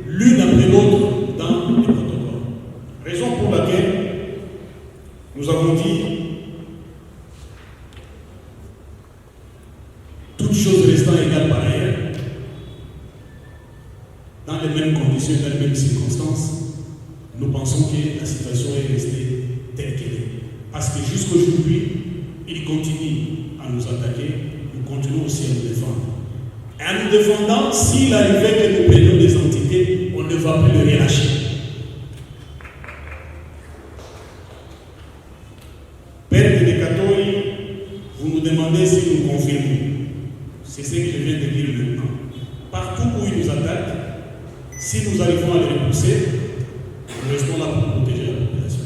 [SPEAKER 2] l'une après l'autre dans les protocoles. Raison pour laquelle nous avons dit toutes choses restant égales par ailleurs, dans les mêmes conditions, dans les mêmes circonstances, nous pensons que la situation est restée telle qu'elle est. Parce que jusqu'aujourd'hui, ils continuent à nous attaquer, nous continuons aussi à nous défendre. Et en nous défendant, s'il arrivait que nous prenions des entités, on ne va plus le relâcher. Père de Katoi, vous nous demandez si nous confirmons. C'est ce que je viens de dire maintenant. Partout où ils nous attaquent, si nous arrivons à les repousser, nous restons là pour protéger la population.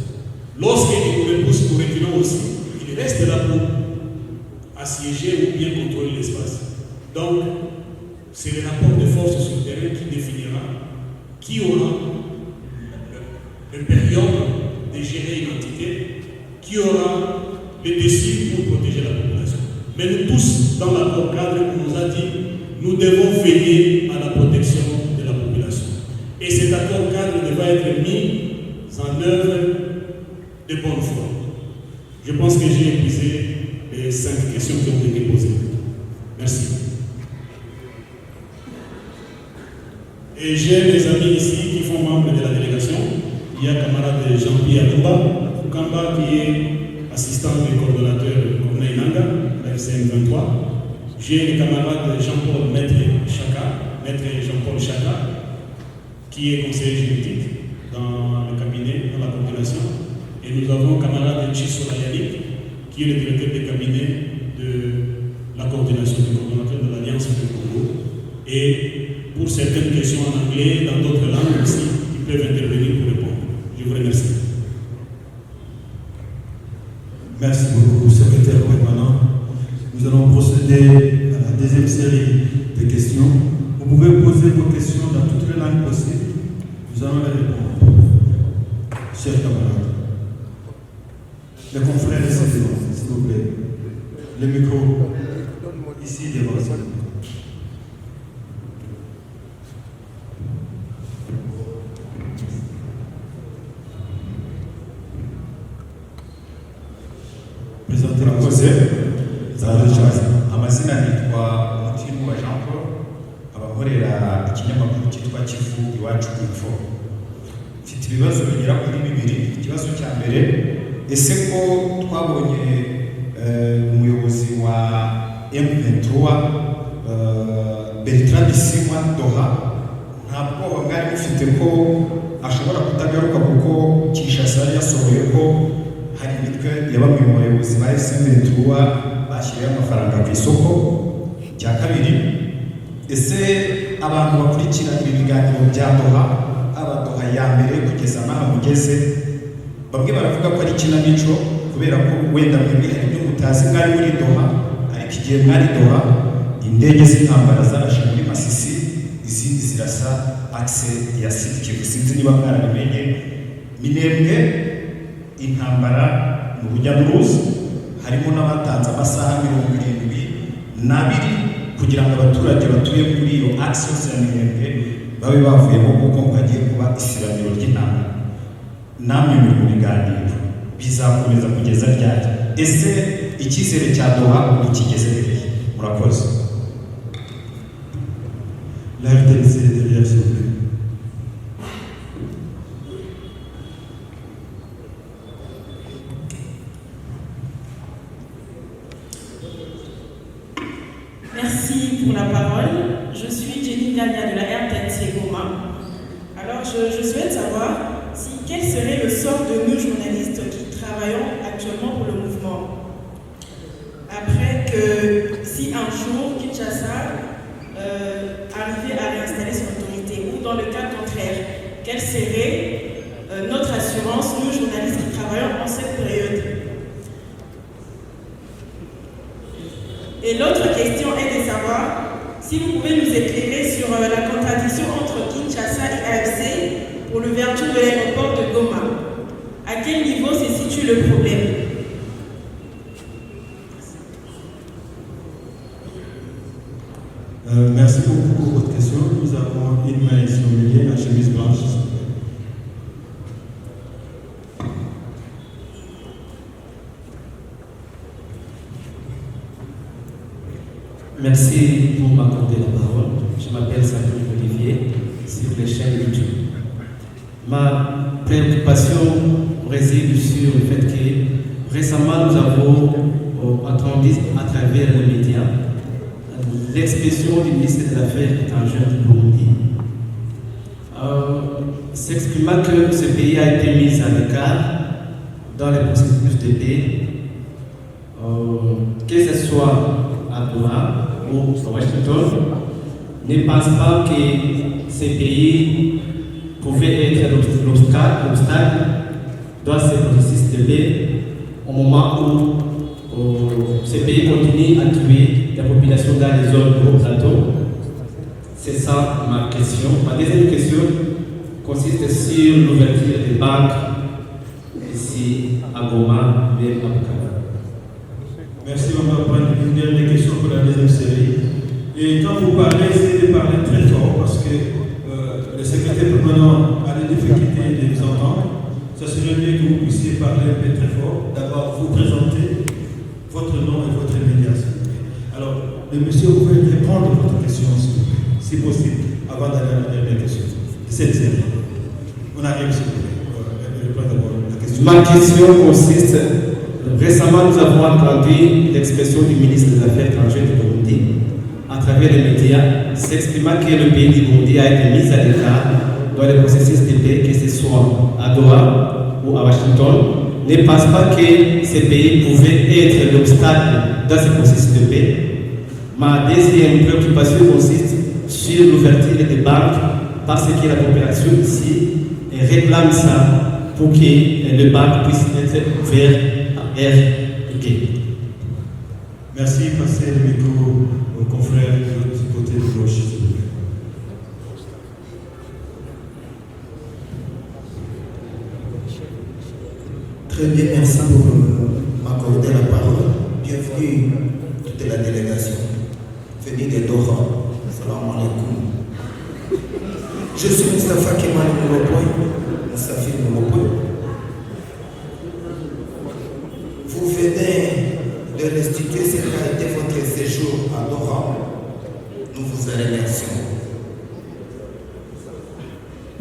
[SPEAKER 2] Lorsqu'ils nous repoussent, nous reculons aussi. Ils restent là pour assiéger ou bien contrôler l'espace. Donc, c'est le rapport de force sur le terrain qui définira qui aura le période de gérer une entité, qui aura le décide pour protéger la population. Mais nous tous, dans l'accord cadre, on nous a dit nous devons veiller à la protection de la population. Et cet accord cadre devra être mis en œuvre de bonne foi. Je pense que j'ai épuisé les 5 questions qui ont été posées. Merci. Et j'ai des amis ici qui font membre de la délégation. Il y a camarade Jean-Pierre Kamba qui est assistant du coordonnateur Corneille Nanga, la FCM 23. J'ai le camarade Jean-Paul Maître Jean-Paul Chaka, qui est conseiller juridique dans le cabinet, dans la coordination. Et nous avons le camarade Chisola Yannick, qui est le directeur de cabinet de la coordination du coordonnateur de l'Alliance du Congo. Et pour certaines questions en anglais, dans d'autres langues aussi, ils peuvent intervenir pour répondre. Je vous remercie.
[SPEAKER 1] Merci beaucoup, secrétaire permanent. Nous allons procéder à la deuxième série de questions. Vous pouvez poser vos questions dans toutes les langues possibles. Nous allons les répondre. Chers camarades, les confrères et s'il vous plaît, le micro, ici devant vous.
[SPEAKER 7] murakoze amazina yitwa Mutimwa Jean Paul abakorera ikinyamakuru cyitwa Kivu Iwacu Info. Mfite ibibazo bigera kuri 2. Ikibazo cya mbere, ese ko twabonye umuyobozi wa M23 Bertrand Bisimwa Doha, ntabwo bwari bufite ko ashobora kutagaruka kuko Kinshasa yasohoye ko hari imitwe ya bamwe mu bayobozi ba M23 bashyiriyeho amafaranga ku isoko. Cya kabiri, ese abantu bakurikira ibi biganiro bya Doha, Doha ya mbere kugeza n'aho mugeze, bamwe baravuga ko ari ikinamico kubera ko wenda mwebwe hari ibyo mutazi mwari muri Doha, ariko igihe mwari Doha indege z'intambara zarashe muri Masisi, izindi zirasa axe ya Sud Kivu. Sinzi niba mwarabimenye. Minembwe intambara mu rujya n'uruza, harimo n'abatanze amasaha 72 kugira ngo abaturage batuye muri iyo axe ya Minembwe babe bavuyemo kuko hagiye kuba isibaniro ry'intambara. Namwe mu biganiro bizakomeza kugeza ryari? Ese icyizere cya Doha ukigeze hehe? Murakoze.
[SPEAKER 1] La RDC derrière, s'il vous plaît.
[SPEAKER 8] Merci pour la parole. Je suis Jenny Gagna de la RTNC Goma. Alors, je souhaite savoir quel serait le sort de nous journalistes qui travaillons actuellement pour le mouvement. Après que, si un jour Kinshasa arrivait à réinstaller son autorité, ou dans le cas contraire, quelle serait notre assurance, nous journalistes qui travaillons en cette période? Et l'autre question est de savoir si vous pouvez nous éclairer sur la contradiction entre Kinshasa et AFC pour l'ouverture de l'aéroport de Goma. À quel niveau se situe le problème?
[SPEAKER 1] Merci beaucoup pour votre question. Nous avons une main ici en chemise blanche.
[SPEAKER 4] Merci pour m'accorder la parole. Je m'appelle Sandrine Olivier sur les chaînes YouTube. Ma préoccupation réside sur le fait que récemment nous avons entendu à travers les médias l'expression du ministre des Affaires étrangères du Burundi s'exprimant que ce pays a été mis à l'écart dans les processus de paix, que ce soit à Doha ou à Washington, ne pense pas que ces pays pouvaient être l'obstacle dans ce processus de paix au moment où ces pays continuent à tuer la population dans les zones de haut plateau. C'est ça ma question. Ma deuxième question consiste sur l'ouverture des banques ici à Goma et à Bukavu.
[SPEAKER 1] Merci, on va prendre une dernière question pour la deuxième série. Et quand vous parlez, essayez de parler très fort parce que le secrétaire permanent a des difficultés de vous entendre. Ça serait mieux que vous puissiez parler un peu très fort. D'abord, vous présenter votre nom et votre médiation. Alors, le monsieur, vous pouvez répondre à votre question, si possible, avant d'aller à la dernière question. Cette série. On arrive, s'il vous plaît.
[SPEAKER 9] Ma question consiste, récemment nous avons entendu l'expression du ministre des Affaires étrangères du Burundi à travers les médias s'exprimant que le pays du Burundi a été mis à l'écart dans le processus de paix, que ce soit à Doha ou à Washington. Ne pense pas que ces pays pouvaient être l'obstacle dans ce processus de paix. Ma deuxième préoccupation consiste sur l'ouverture des banques parce que la population ici réclame ça pour que les banques puissent être ouvertes à air gay.
[SPEAKER 1] Merci. Passez le micro au confrère du côté de gauche.
[SPEAKER 10] Très bien, merci pour m'accorder la parole. Bienvenue toute la délégation venue de Doha. Salam alaikum. Je suis Moustapha Kemal Moulopoy. Moustapha Moulopoy. Vous venez de restituer ce qu'a été votre séjour à Doha. Nous vous remercions.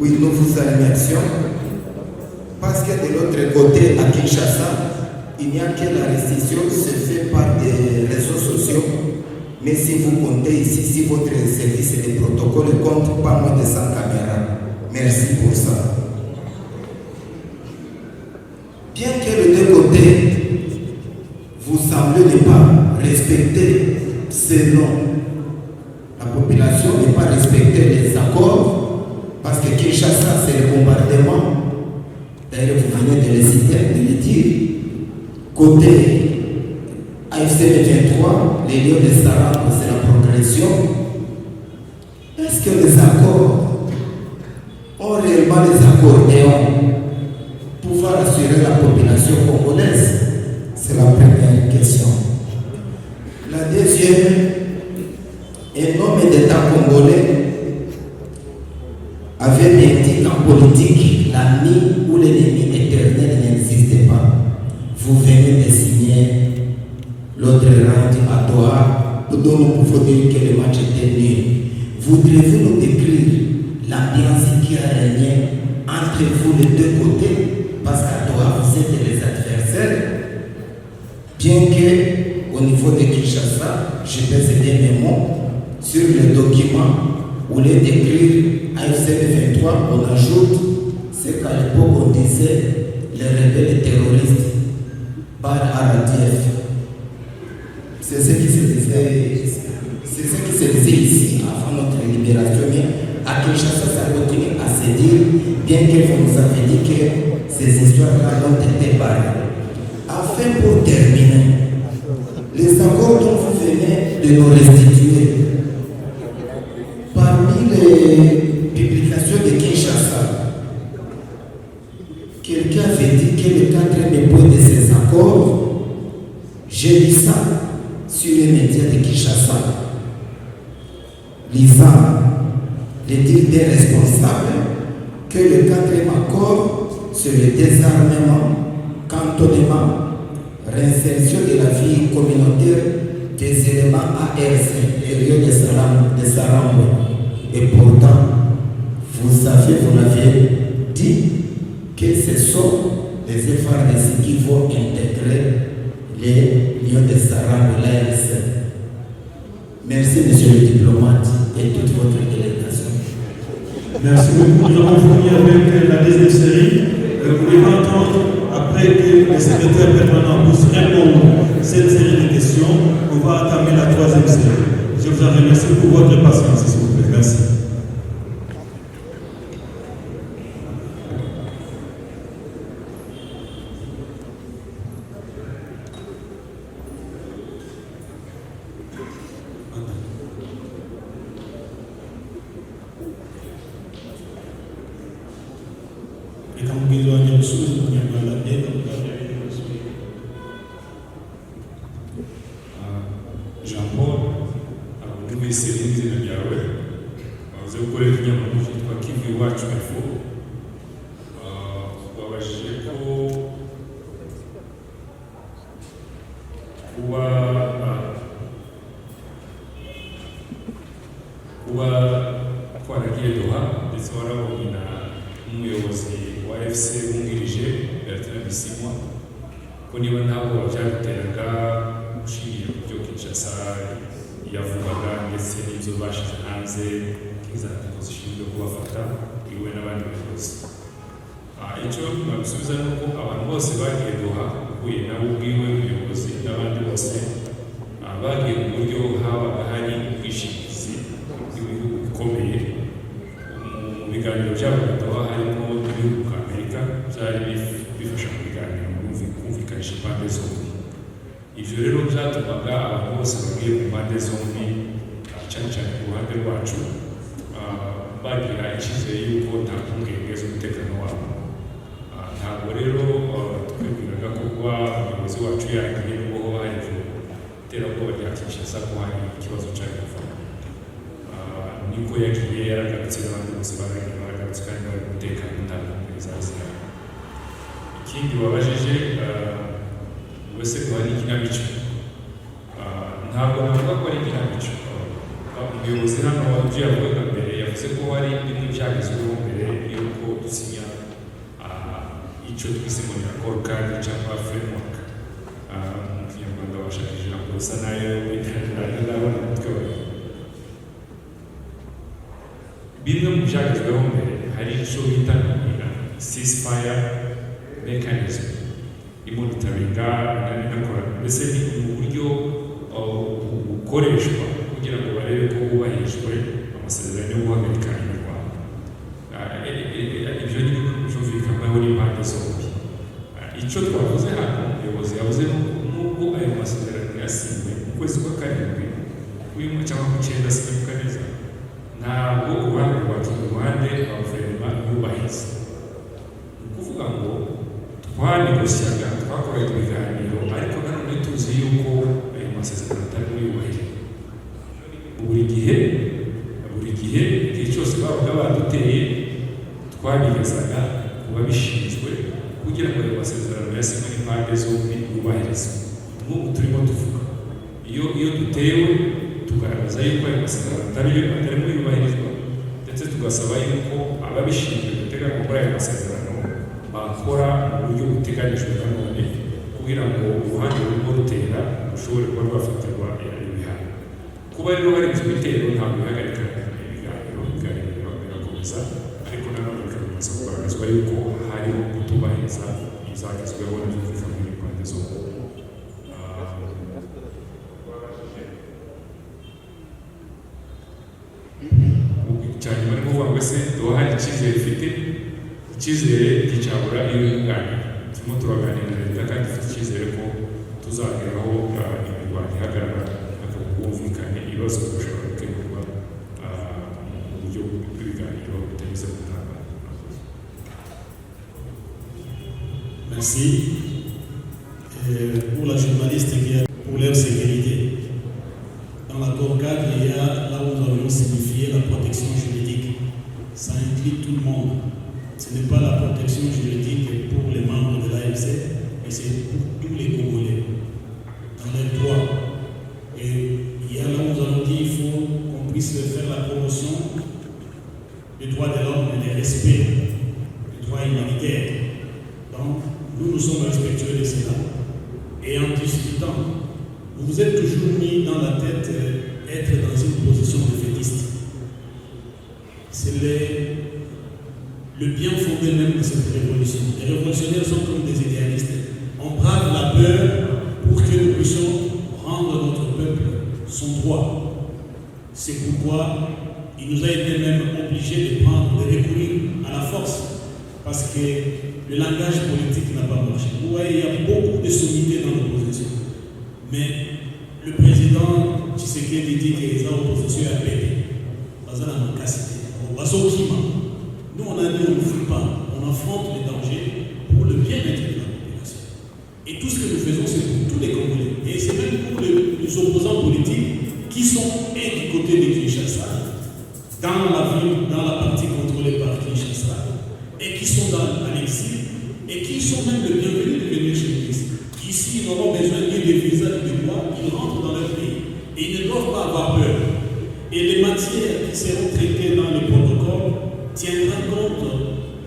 [SPEAKER 10] Oui, nous vous remercions. Parce que de l'autre côté, à Kinshasa, il n'y a que la restitution se fait par des réseaux sociaux. Mais si vous comptez ici, si votre service de protocole compte pas moins de 100 caméras, merci pour ça. Bien que le deux côtés, vous semblez ne pas respecter selon la population, ne pas respecter les accords, parce que Kinshasa, c'est le bombardement. D'ailleurs, vous venez de le citer, de le dire. Côté AFC 23, les lieux de Sarah, c'est la progression. Est-ce que les accords ont réellement les accordéons pour pouvoir assurer la population congolaise? C'est la première question. La deuxième, un homme d'État congolais avait dit qu'en politique, l'ami ou l'ennemi éternel n'existait pas. Vous venez de signer l'autre round à Doha, dont nous pouvons dire que le match était nul. Voudrez-vous nous décrire l'ambiance qui a régné entre vous les deux côtés? Parce qu'à Doha, vous êtes les adversaires. Bien que, au niveau de Kinshasa, je peux céder mes mots sur le document où les décrire AFC 23, on ajoute ce qu'à l'époque on disait les rebelles terroristes par RDF. C'est ce qui se disait ici avant notre libération, mais à Kinshasa ça continue à se dire, bien que vous nous avez dit que ces histoires-là ont été barrées. Enfin, pour terminer, les accords dont vous venez de nous restituer, parmi les publications de Kinshasa, quelqu'un avait dit que le quatrième point de ces accords, j'ai lu ça sur les médias de Kinshasa, lisant les dires des responsables que le quatrième accord sur le désarmement, cantonnement, réinsertion de la vie communautaire des éléments ARC, les lieux de Sarambo. Et pourtant, vous l'avez dit que ce sont les FRDC qui vont intégrer les lieux de Sarambo, l'ARC. Merci, monsieur le diplomate, et toute votre délégation.
[SPEAKER 1] Merci beaucoup. Nous avons fini avec la deuxième série. Vous pouvez entendre, après que le secrétaire permanent puisse répondre à cette série de questions, on va entamer la troisième série. Je vous en remercie pour votre patience, s'il vous plaît. Merci.
[SPEAKER 2] Jean-Paul, nous
[SPEAKER 11] numvise n'izina ryawe wavuze gukorera ikinyamakuru cyitwa Kivu Iwacu Info, wabajije ko kuba twaragiye Doha ndetse warabonye n'umuyobozi wa FC wungirije Bertrand Bisimwa ko niba ntabwo byaguteraga ushingiye ku byo Kinshasa yavugaga ndetse n'ibyo bashize hanze nk'izandiko zishinzwe kubafata iwe n'abandi bayobozi. Icyo nabisubiza ni uko abantu bose bagiye Doha uhuye nabo ubwiwe umuyobozi n'abandi bose bagiye mu buryo habaga hari ubwishingizi bw'ibihugu bikomeye. Mu biganiro byabo Doha harimo n'ibihugu nka Amerika byari bifasha mu biganiro kumvikanisha impande zombi. Ibyo rero byatumaga abantu bose bagiye mu mpande zombi cyane cyane ku ruhande rwacu bagira icyizere y'uko nta mpungenge z'umutekano wabo. Ntabwo rero twibwiraga ko kuba umuyobozi wacu yagiye n'ubwo hari iterabwoba rya Kinshasa ko hari ikibazo cy'agafa. Niko yagiye yaragarutse n'abandi bose baragarutse kandi bari umutekano nta mpungenge zari zihari. Ikindi wabajije wese ko hari ikinamico, ntabwo navuga ko ari ikinamico. Umuyobozi hano wagiye avuga mbere yavuze ko hari bimwe byagezweho mbere y'uko dusinya icyo twise ngo ni accord cadre cyangwa framework. Mu Kinyarwanda washakije ijambo risa nayo ndabona umutwe wawe. Bimwe mu byagezweho mbere hari icyo bita ceasefire mechanism imonitoringa inakora mbese ni uburyo bukoreshwa kugira ngo barebe ko hubahirijwe amasezerano yo guhagarika imirwano. Ibyo ni byumvikanyweho n'impande zombi. Icyo twavuze hano umuyobozi yavuze nubwo ayo masezerano yasinywe mu kwezi kwa karindwi w'imwe cyangwa ku cyenda sinibuka neza, ntabwo uruhande rwacu uruhande rwa guverinoma yubahiriza. Ni ukuvuga ngo twanegosyaga twakoraga ibiganiro ariko nanone tuzi yuko ayo masezerano atari yubahiriza. Buri gihe igihe cyose babaga baduteye twabigezaga ku babishinzwe kugira ngo ayo masezerano yasinywe n'impande zombi yubahirizwe. Nk'ubu turimo tuvuga iyo dutewe tugaragaza yuko ayo masezerano atarimo yubahirizwa ndetse tugasaba yuko ababishinzwe guteganya muri ayo masezerano bakora mu buryo buteganyijwe nanone kugira ngo uruhande rurimo rutera rushobore kuba rwafatirwa ibihano. Kuba rero bari mu bitero ntabwo bihagarika ibiganiro birakomeza, ariko nanone bikakomeza kugaragazwa yuko hariho kutubahiriza izagezweho n'ibyumvikana n'impande zombi. Cyane bari kuvuga ngo ese Doha hari icyizere ifite, icyizere gicyabura iyo yunganira. Turimo turaganira na leta kandi dufite icyizere ko tuzageraho imirwano ihagarara hakabumvikana ibibazo bishobora gukemurwa mu buryo bw'ibiganiro bitanyuze mu ntambara.
[SPEAKER 1] Merci. Pour la journaliste qui est pour leur sécurité. Dans l'accord cadre, il y a là où nous avions signifié la protection juridique. Ça implique tout le monde. Ce n'est pas la protection juridique pour les membres de l'AFC, mais c'est pour tous les Congolais, dans les droits. Et il y a là où nous avons dit qu'il faut qu'on puisse faire la promotion des droits de l'homme et des respects des droits humanitaires. Donc, nous sommes respectueux de cela. Et en discutant, vous vous êtes toujours mis dans la tête être dans une position de fétiste. C'est le bien fondé même de cette révolution. Les révolutionnaires sont comme des idéalistes. On brave la peur pour que nous puissions rendre notre peuple son droit. C'est pourquoi il nous a été même obligé de recourir à la force. Parce que le langage politique n'a pas marché. Vous voyez, il y a beaucoup de sommité dans l'opposition. Mais le président Tshisekedi dit que les oppositions a pété. Nous, on a dit on ne fuit pas, on affronte les dangers pour le bien-être de la population. Et tout ce que nous faisons, c'est pour tous les Congolais. Et c'est même pour les opposants politiques
[SPEAKER 2] qui sont et du côté de Kinshasa, dans la ville, dans la partie contrôlée par Kinshasa, et qui sont à l'exil, et qui sont même les bienvenus de venir chez nous. Ici, ils n'auront besoin ni de visa ni de quoi, ils rentrent dans leur pays. Et ils ne doivent pas avoir peur. Et les matières qui seront traitées dans le protocole tiendront compte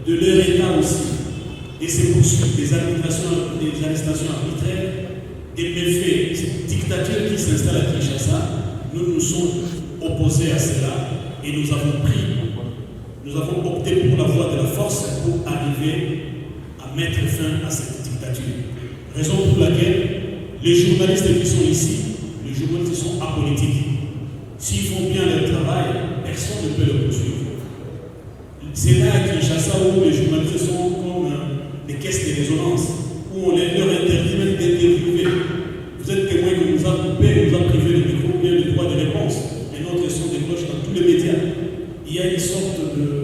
[SPEAKER 2] de leur état aussi. Et ces poursuites, des arrestations arbitraires, des méfaits, cette dictature qui s'installe à Kinshasa, nous nous sommes opposés à cela et nous avons opté pour la voie de la force pour arriver à mettre fin à cette dictature. Raison pour laquelle les journalistes qui sont ici, les journalistes sont apolitiques. S'ils font bien leur travail, personne ne peut le poursuivre. C'est là à Kinshasa où les journalistes sont comme des caisses de résonance, où on leur interdit même d'interviewer. Vous êtes témoin que nous a coupé, nous a privé de micro, bien de droit de réponse. Et notre son de cloche dans tous les médias. Il y a une sorte de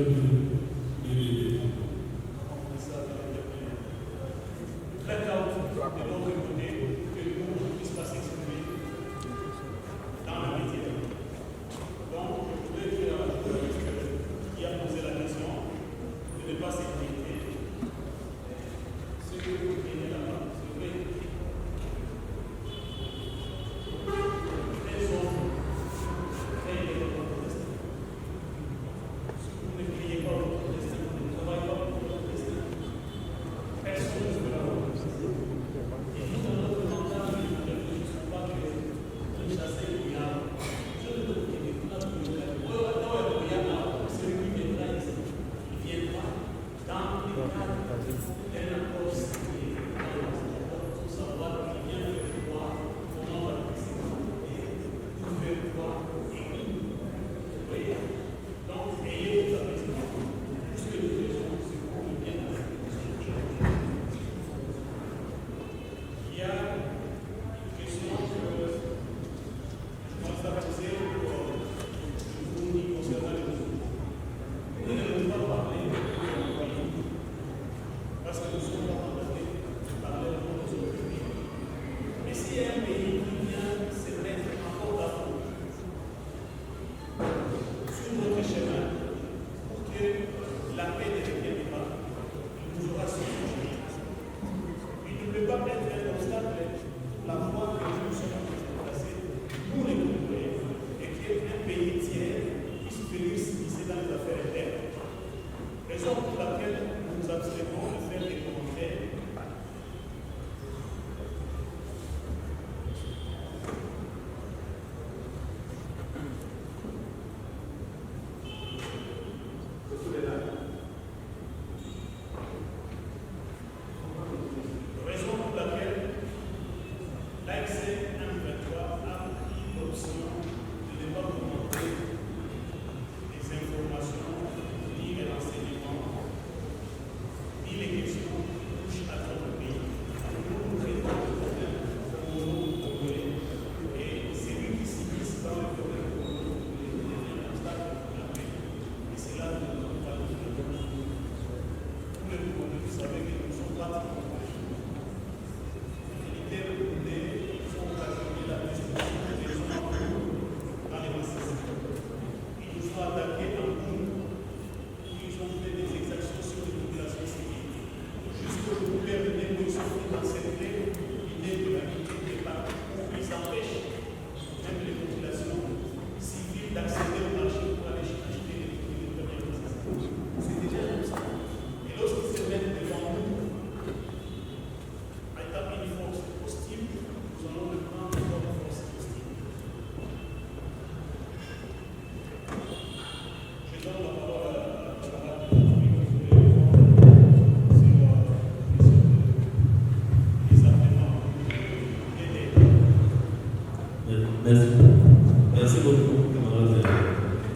[SPEAKER 4] Merci beaucoup, camarade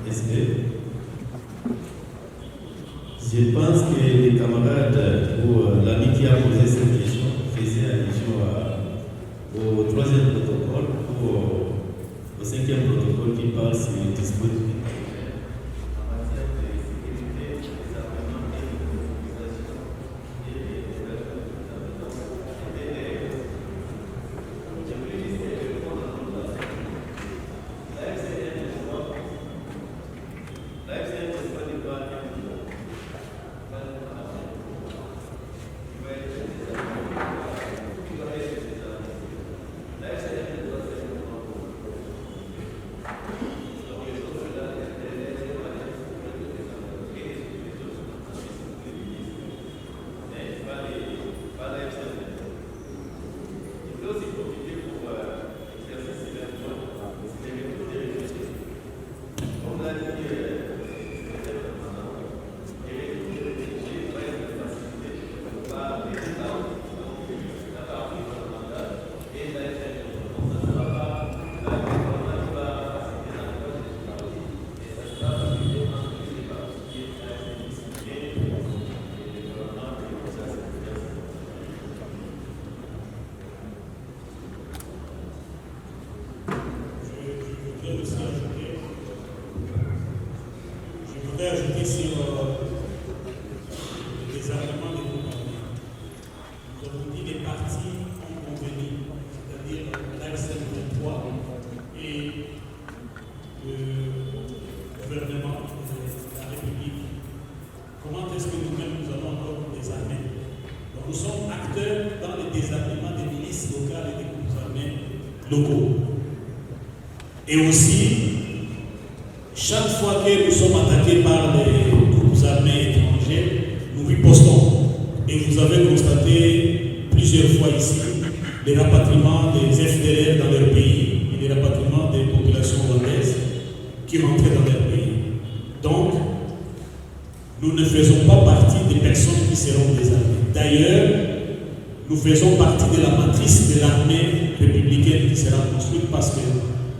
[SPEAKER 4] SB. Je pense que les camarades ou l'ami qui a posé cette question faisait allusion au troisième protocole ou au cinquième protocole qui parle sur le dispositif.
[SPEAKER 2] fois et le gouvernement de la République. Comment est-ce que nous-mêmes nous avons encore des armées? Donc nous sommes acteurs dans le désarmement des milices locales et des groupes armés locaux. Et aussi, chaque fois que nous sommes attaqués par les groupes armés étrangers, nous ripostons. Et vous avez constaté plusieurs fois ici les rapatriements des FDLR dans leur pays et les rapatriements des populations rwandaises qui rentraient dans leur pays. Donc, nous ne faisons pas partie des personnes qui seront désarmées. D'ailleurs, nous faisons partie de la matrice de l'armée républicaine qui sera construite parce que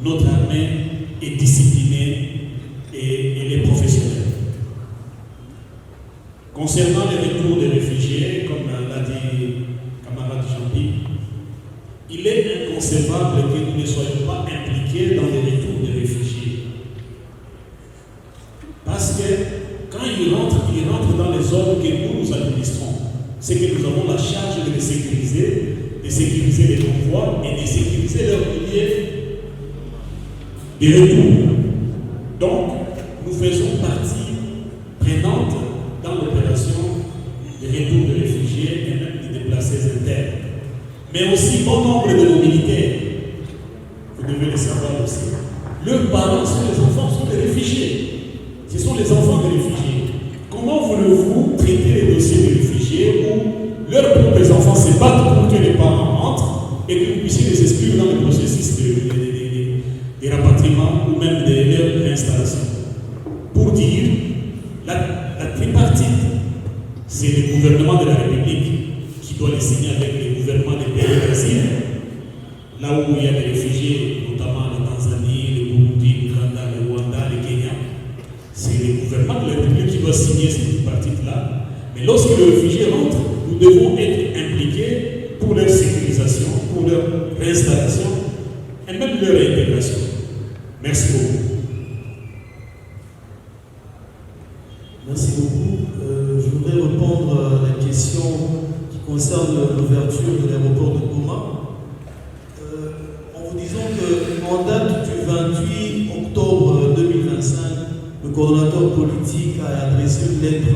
[SPEAKER 2] notre armée est disciplinée et elle est professionnelle. Concernant les retours des réfugiés, comme l'a dit camarade Jean-Pierre, il est inconcevable que nous ne soyons pas impliqués dans les retours des réfugiés. Parce que quand ils rentrent dans les zones que nous administrons. C'est que nous avons la charge de les sécuriser les convois et de sécuriser leur milieu de retour. Donc, nous faisons partie prenante dans l'opération de retour de réfugiés et même de déplacés internes. Mais aussi bon nombre de nos militaires, vous devez le savoir aussi, leurs parents sont les enfants, sont des réfugiés. Ce sont les enfants des réfugiés. Comment voulez-vous traiter les dossiers des réfugiés où leurs propres enfants se battent pour que les parents rentrent et que vous puissiez les exclure dans le processus de rapatriement ou même de leur réinstallation? Pour dire, la tripartite, c'est le gouvernement de la République qui doit les signer avec les gouvernements des pays d'asile, là où il y a des réfugiés, notamment la Tanzanie, le Burundi, l'Ouganda, le Rwanda, le Kenya. C'est le gouvernement de la République qui doit signer cette tripartite-là. Mais lorsque les réfugiés rentrent, nous devons être impliqués pour leur sécurisation, pour leur réinstallation et même leur réintégration. Merci beaucoup.
[SPEAKER 12] Merci beaucoup. Je voudrais répondre à la question qui concerne l'ouverture de l'aéroport de Goma. En vous disant qu'en date du 28 octobre 2025, le coordonnateur politique a adressé une lettre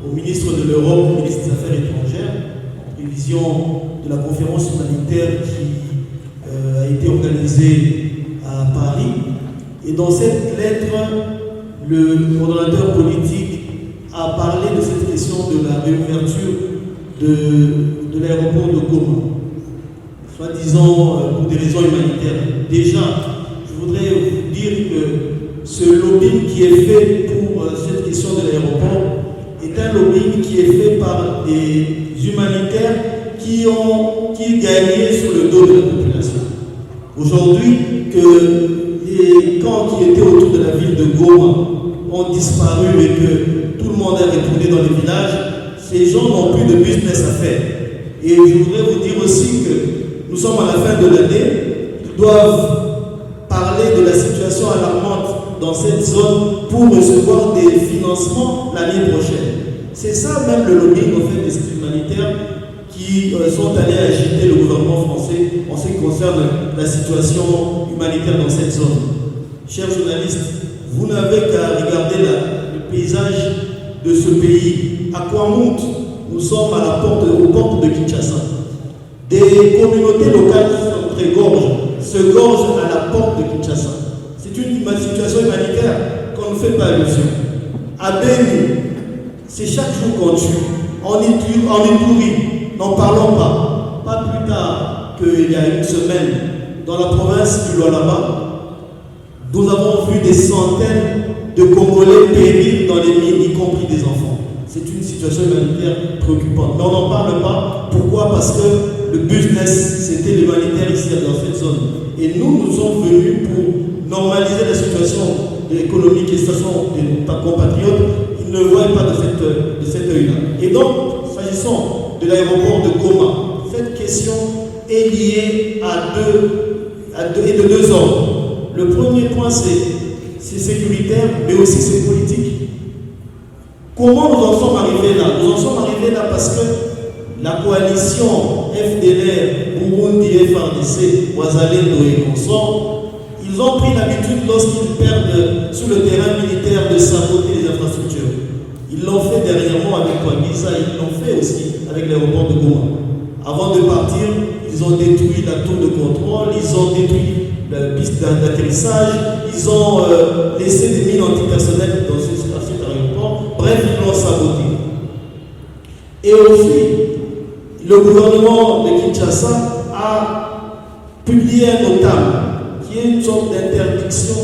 [SPEAKER 12] au ministre de l'Europe, au ministre des Affaires étrangères, en prévision de la conférence humanitaire qui a été organisée à Paris. Et dans cette lettre, le coordonnateur politique a parlé de cette question de la réouverture de l'aéroport de Goma, soi-disant pour des raisons humanitaires. Déjà, je voudrais vous dire que ce lobbying qui est fait pour cette question de l'aéroport est un lobbying qui est fait par des humanitaires qui gagnaient sur le dos de la population. Aujourd'hui, que les camps qui étaient autour de la ville de Goma ont disparu et que tout le monde est retourné dans les villages, ces gens n'ont plus de business à faire. Et je voudrais vous dire aussi que nous sommes à la fin de l'année, ils doivent parler de la situation alarmante dans cette zone pour recevoir des financements l'année prochaine. C'est ça même le lobbying en fait des humanitaires qui sont allés agiter le gouvernement français en ce qui concerne la situation humanitaire dans cette zone. Chers journalistes, vous n'avez qu'à regarder le paysage de ce pays. À Kwamouth, nous sommes aux portes de Kinshasa. Des communautés locales se gorgent à la porte de Kinshasa. C'est une situation humanitaire qu'on ne fait pas allusion. À Beni, c'est chaque jour qu'on tue. En Ituri, n'en parlons pas. Pas plus tard qu'il y a une semaine, dans la province du Lualaba, nous avons vu des centaines de Congolais périr dans les mines, y compris des enfants. C'est une situation humanitaire préoccupante. Mais on n'en parle pas. Pourquoi? Parce que le business, c'était l'humanitaire ici dans cette zone. Et nous sommes venus pour normaliser la situation économique et la situation de nos compatriotes. Ils ne voient pas de cet œil-là. Et donc, s'agissant de l'aéroport de Goma, cette question est liée de deux ordres. Le premier point, c'est sécuritaire, mais aussi c'est politique. Comment nous en sommes arrivés là? Nous en sommes arrivés là parce que la coalition FDLR, Burundi, FARDC, Ouazalendo et consorts, ils ont pris l'habitude, lorsqu'ils perdent sur le terrain militaire, de saboter les infrastructures. Ils l'ont fait dernièrement avec Kouagiza, ils l'ont fait aussi avec l'aéroport de Goma. Avant de partir, ils ont détruit la tour de contrôle, ils ont détruit la piste d'atterrissage, ils ont laissé des mines antipersonnelles dans cet aéroport. Bref, ils l'ont saboté. Et aussi, le gouvernement de Kinshasa a publié un notable qui est une sorte d'interdiction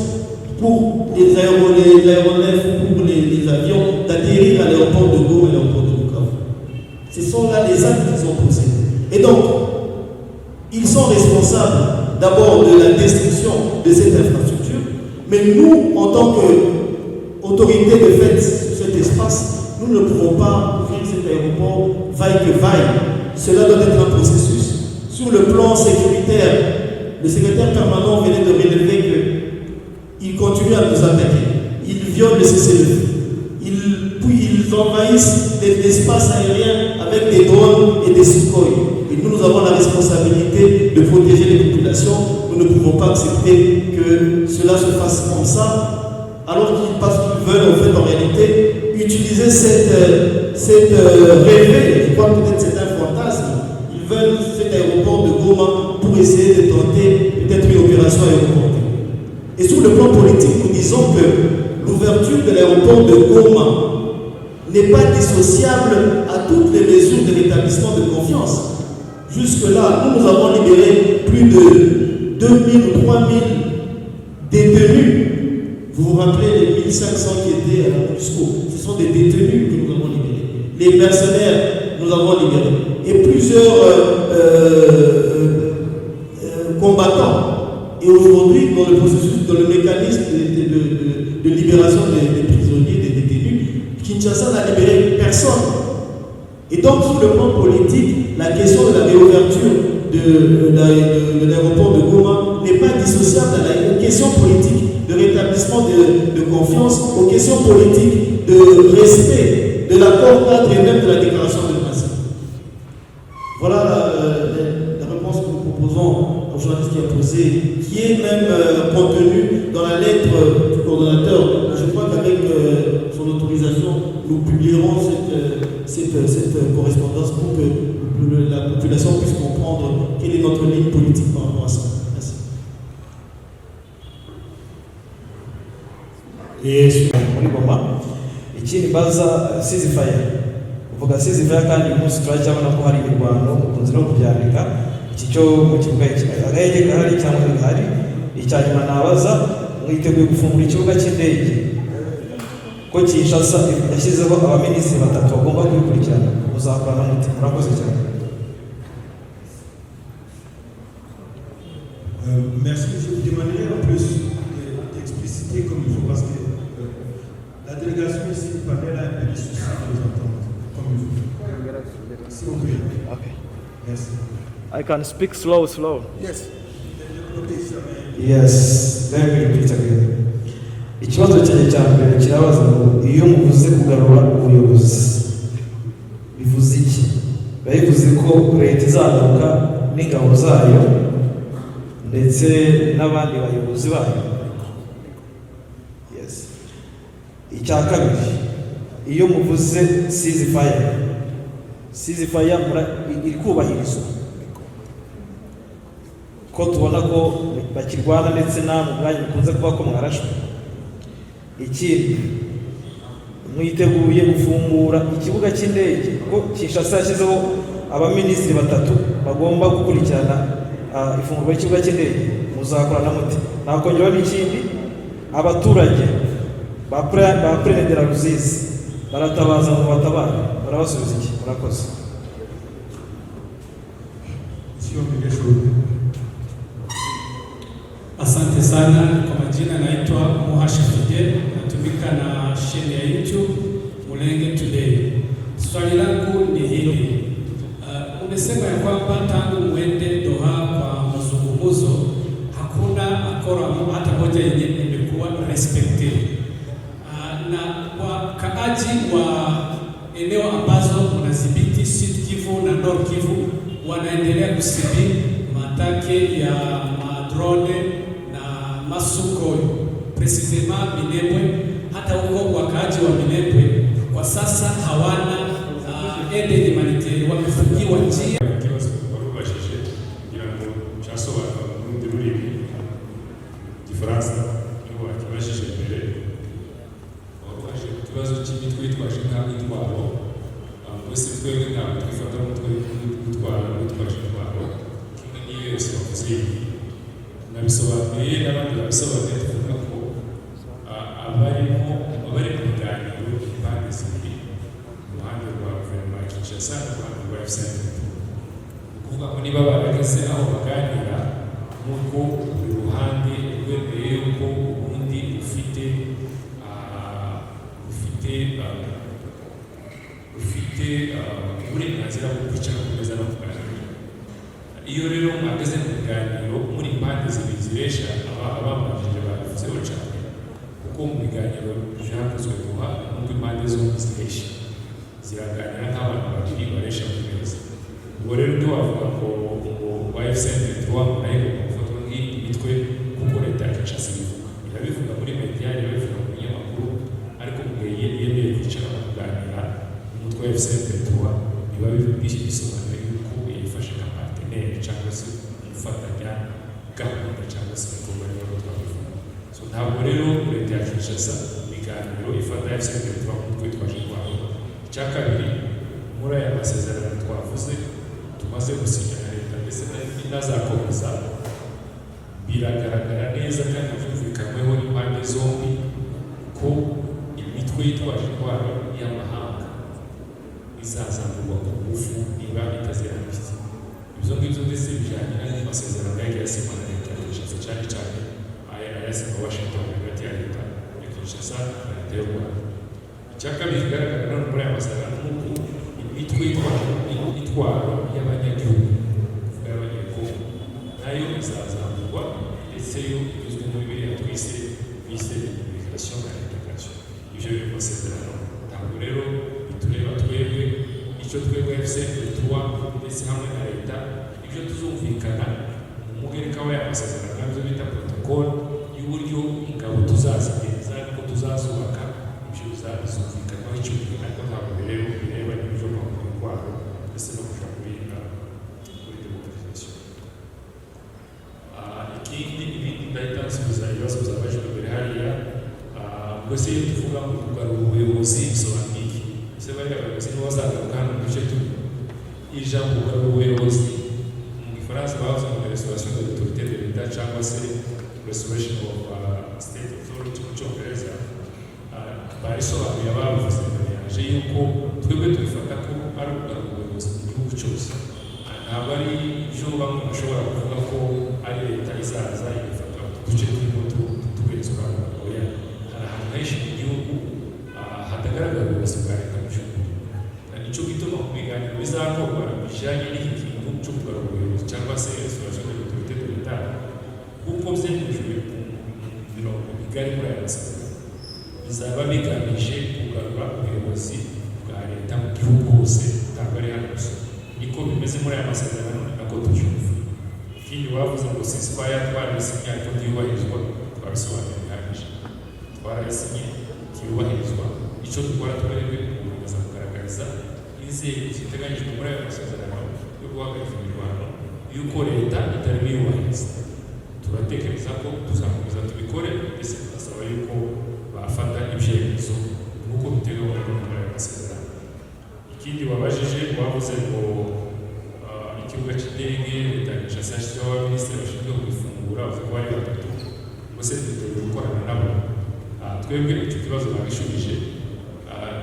[SPEAKER 12] pour les aéronefs, pour les avions, d'atterrir à l'aéroport de Goma et l'aéroport de Bukavu. Ce sont là les actes qu'ils ont posés. Et donc, ils sont responsables d'abord de la destruction de cette infrastructure, mais nous, en tant qu'autorité de fait sur cet espace, nous ne pouvons pas ouvrir cet aéroport vaille que vaille. Cela doit être un processus. Sur le plan sécuritaire, le secrétaire permanent venait de relever qu'il continue à nous attaquer. Ils violent le cessez-le-feu. Puis ils envahissent l'espace aérien avec des drones et des Sukhoi. Et nous avons la responsabilité de protéger les populations. Nous ne pouvons pas accepter que cela se fasse comme ça, parce qu'ils veulent en fait en réalité utiliser cette rêverie. Je crois que peut-être c'est un fantasme. Ils veulent cet aéroport de Goma pour essayer de tenter peut-être une opération aéroportée. Et sur le plan politique, nous disons que l'ouverture de l'aéroport de Goma n'est pas dissociable à toutes les mesures de rétablissement de confiance. Jusque-là, nous avons libéré plus de 2000 ou 3000 détenus. Vous vous rappelez les 1500 qui étaient à la MONUSCO. Ce sont des détenus que nous avons libérés. Les mercenaires, nous avons libérés. Et plusieurs combattants. Et aujourd'hui, dans le processus, dans le mécanisme de libération des prisonniers, des détenus, Kinshasa n'a libéré personne. Et donc, sur le plan politique, la question de la réouverture de l'aéroport de Goma n'est pas dissociable à la question politique de rétablissement de confiance, aux questions politiques de respect de l'accord cadre et même de la déclaration de principe. Voilà la réponse que nous proposons au journaliste qui a posé, qui est même contenue dans la lettre du coordonnateur. Je crois qu'avec son autorisation, nous publierons cette correspondance pour que la population puisse comprendre quelle est notre ligne politique par rapport à ça. Merci.
[SPEAKER 13] muri Goma ikindi baza ceasefire uvuga ceasefire kandi uyu munsi turacyabona ko hari imirwano mukunze no kubyandika iki cyo mu kibuga agahenge gahari cyangwa gahari icya nyuma nabaza mwiteguye gufungura ikibuga cy'indege ko Kinshasa yashyizeho abaminisitiri 3 bagomba kubikurikirana muzakorana muti murakoze cyane.
[SPEAKER 1] Merci, je vous demanderai en plus d'expliciter comme il faut parce que la délégation ici du panel a un peu de soucis de nous entendre comme il faut. S'il vous plaît.
[SPEAKER 13] Okay.
[SPEAKER 1] Merci.
[SPEAKER 14] I can speak slow.
[SPEAKER 1] Yes.
[SPEAKER 13] Yes, let me repeat again. Ikibazo cyanjye cya mbere kirabaza ngo iyo muvuze kugarura ubuyobozi bivuze iki? Bivuze ko leta izagaruka n'ingabo zayo ndetse n'abandi bayobozi bayo. Yes. Icya kabiri, iyo muvuze ceasefire iri kubahirizwa ko tubona ko bakirwana ndetse namwe ubwanyu mukunze kuba ko mwarashwe. Ikindi, mwiteguye gufungura ikibuga cy'indege ko Kinshasa yashyizeho abaminisitiri 3 bagomba gukurikirana ifungurwa ry'ikibuga cy'indege, muzakorana muti? Nakongeraho n'ikindi, abaturage ba Plaine de la Ruzizi baratabaza ngo batabare, barabasubiza iki? Murakoze.
[SPEAKER 15] Asante sana. Kwa majina naitwa Muhasha Fidel, natumika na channel ya YouTube Mulenge Today. Swali langu ni hili. Umesema ya kwamba tangu mwende Doha kwa mazungumzo hakuna akora hata moja yenye imekuwa respected. Na kwa kaaji wa eneo ambazo unadhibiti Sud Kivu na Nord Kivu wanaendelea kusubiri maatake ya madrone na Masukhoi, precisement Minembwe. Hata huko wakaaji wa Minembwe kwa sasa hawana aide humanitaire, wamefungiwa njia.
[SPEAKER 11] Warubashije kugira ngo cyasobanura mu rundi rurimi Igifaransa niho wakibashije mbere. Warubashije ku kibazo cy'imitwe yitwaje intwaro, twese twebwe ntabwo twifata umutwe witwara witwaje intwaro kimwe n'iyo yose bavuze. Nabisobanuye n'abandi babisobanuye, tuvuga ko abari mu biganiro impande zibiri, uruhande rwa guverinoma ya Kinshasa n'uruhande rwa FCN. Kuvuga ngo niba barageze aho baganira nk'uko buri ruhande rwemeye yuko ubundi ufite uburenganzira bwo kwicara ku meza no kuganira. Iyo rero mwageze mu biganiro muri impande zibiri ziresha, abamajije babivuzeho cyane, kuko mu biganiro byakozwe guha n'ubwo impande zombi ziresha ziraganira nk'abantu babiri baresha mu meza. Ubwo rero ndio wavuga ngo wa FCN nayo gufatwa nk'imitwe kuko leta ya Kinshasa irabivuga muri media, irabivuga mu binyamakuru, ariko mu gihe yemeye kwicara kuganira umutwe wa FCN biba bisobanuye yuko yifashe nka partenaire cyangwa se umufatanya gahunda cyangwa se ibikorwa rero twabivuga. So ntabwo rero leta ya Kinshasa ibiganiro ifata FCN nk'umutwe witwaje intwaro. Icya kabiri, muri aya masezerano twavuze tumaze gusinya na leta ndetse n'inazakomeza, biragaragara neza kandi byumvikanyweho n'impande zombi ko imitwe yitwaje intwaro y'amahanga izazamurwa ku ngufu niba itazirambitse. Ibyo ngibyo ndetse bijyanye n'amasezerano yagiye asinywa na leta ya Kinshasa, cyane cyane ayasinywa Washington hagati ya leta ya Kinshasa na leta y'u Rwanda. Icya kabiri kigaragara none muri aya masezerano n'uko imitwe itwaro y'abanyagihugu nayo izazamurwa, ndetse yo igizwe muri biriya twise migration na integration. Ibyo biri mu masezerano. Ntabwo rero bitureba twebwe, icyo twebwe FCN ndetse hamwe na leta, ibyo tuzumvikana mu mugereka w'aya masezerano nabyo bita protocole y'uburyo ingabo tuzazigenza ariko tuzazubaka, ibyo bizumvikanwaho icyo gihe, ariko ntabwo rero bireba n'ibyo kwambuka kwabo ndetse no kuja kurinda kuri demobilisation. Ikindi ibindi ndahita nsubiza ibibazo byabajijwe mbere hariya. Mbese iyo tuvuga ngo tugarura ubuyobozi bisobanuye iki? Ese bariya bayobozi nibo bazagaruka hano mu bice turimo? Iri jambo kugarura ubuyobozi mu Gifaransa bavuze ngo restauration de l'autorité de l'État cyangwa se restoration of state authority mu Cyongereza, barisobanuye ababivuze mbere yaje yuko twebwe tubifata ko ari ukugarura ubuyobozi mu gihugu cyose. Ntabwo ari ibyo bamwe bashobora kuvuga ko ari leta izaza igafata uduce turimo tuberezwa oya. Hari ahantu henshi mu gihugu hatagaragara ubuyobozi bwa leta mu gihugu. Nicyo gituma mu biganiro bizakorwa bijyanye n'iki kintu cyo kugarura ubuyobozi cyangwa se restauration de l'autorité de l'État, kuko byemejwe mu mirongo migari muri aya masezerano, bizaba bigamije kugarura ubuyobozi bwa leta mu gihugu hose, ntabwo ari hano gusa. Niko bimeze muri aya masezerano, nako tubyumva. Ikindi wavuze ngo ceasefire twarabisinye ariko ntiyubahirizwa, twabisobanuye bihagije. Twarabisinye ntiyubahirizwa. Icyo dukora twebwe gukomeza kugaragariza inzego ziteganyijwe muri aya masezerano yo guhagarika imirwano y'uko leta itari biyubahiriza. Turatekereza ko tuzakomeza tubikore, ndetse tugasaba yuko bafata ibyemezo nk'uko biteganywa muri aya masezerano. Ikindi wabajije wavuze ngo ikibuga cy'indege leta ya Kinshasa yashyizeho abaminisitiri bashinzwe kubifungura, bavuze ko bari batatu, bose twiteguye gukorana nabo. Twebwe icyo kibazo bagishubije,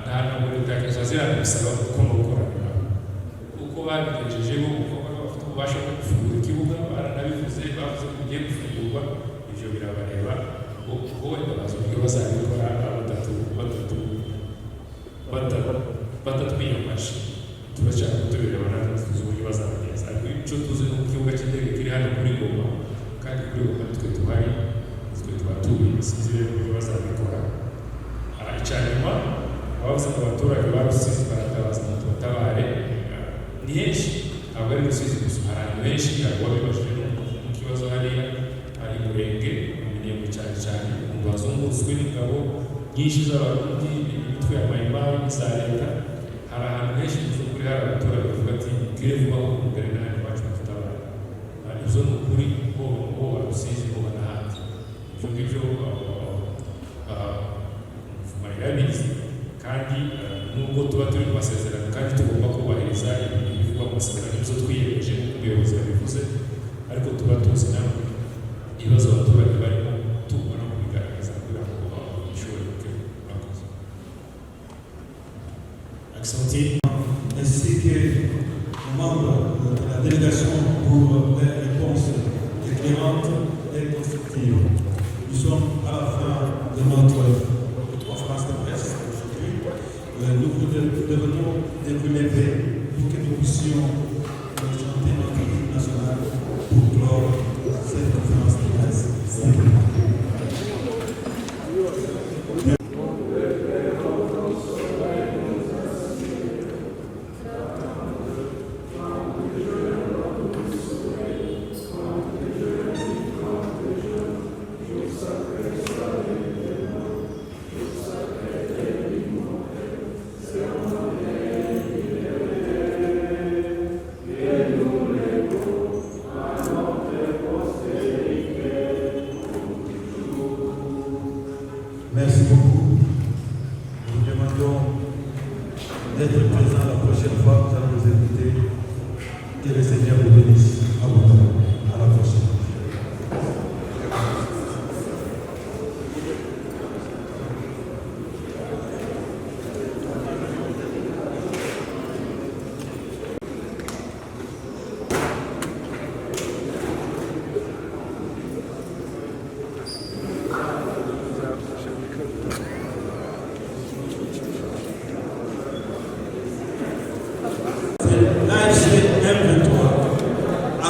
[SPEAKER 11] ntabwo leta ya Kinshasa irabisaba kuko gukorana nabo, kuko babigejeje bo bafite ububasha bwo gufungura ikibuga, baranabivuze bavuze ko bigiye gufungurwa. Ibyo birabareba kuko wenda bazi uburyo bazabikora batatwiyambaje. Turashaka kutubireba natwe tuzi uburyo bazabagenza, ariko icyo tuzi ni ikibuga cy'indege kiri hano kuri Goma, kandi kuri Goma nitwe tuhari, nitwe tuhatuye. Sinzi rero uburyo bazabikora. Icya nyuma bavuze ngo abaturage ba Rusizi baratabaza ngo tubatabare. Ni henshi, ntabwo ari Rusizi gusa, hari ahantu henshi, hari uwabibajije hariya ari murenge imirenge cyane cyane mu bazunguzwe n'ingabo nyinshi z'abarundi imitwe ya mayimayi n'iza leta. Hari ahantu henshi mu by'ukuri hari abaturage bavuga ati bwire vuba ngo imbere n'ahandi bacu batutabara. Ibyo ni ukuri bo Rusizi bo n'ahandi. Ibyo ngibyo marira yabizi kandi nubwo tuba turi mu masezerano kandi tugomba kubahiriza ibivugwa mu masezerano ibyo twiyemeje ubuyobozi babivuze, ariko tuba tuzi nawe ibibazo abaturage barimo tubona kubigaragaza kugira ngo bishobore gukemura.
[SPEAKER 1] Accenté, ainsi que aux membres de la délégation pour les réponses éclairantes et constructives. Nous sommes à la fin de notre conférence de presse aujourd'hui. Nous vous devenons des relevés pour que nous puissions chanter notre hymne national pour clore cette conférence de presse. Merci beaucoup. Nous vous demandons d'être présents la prochaine fois. Nous allons vous inviter. Que le Seigneur vous bénisse. À la prochaine.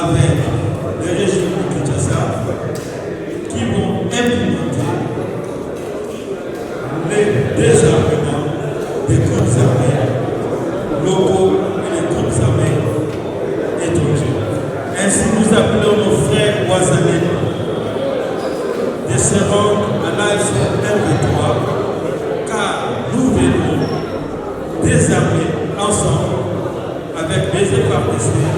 [SPEAKER 1] Avec les régions de Kinshasa qui vont implémenter les désarmements des groupes armés locaux et les groupes armés étrangers. Ainsi, nous appelons nos frères voisins de se rendre à l'AFC M23 car nous venons désarmer ensemble avec les FARDC.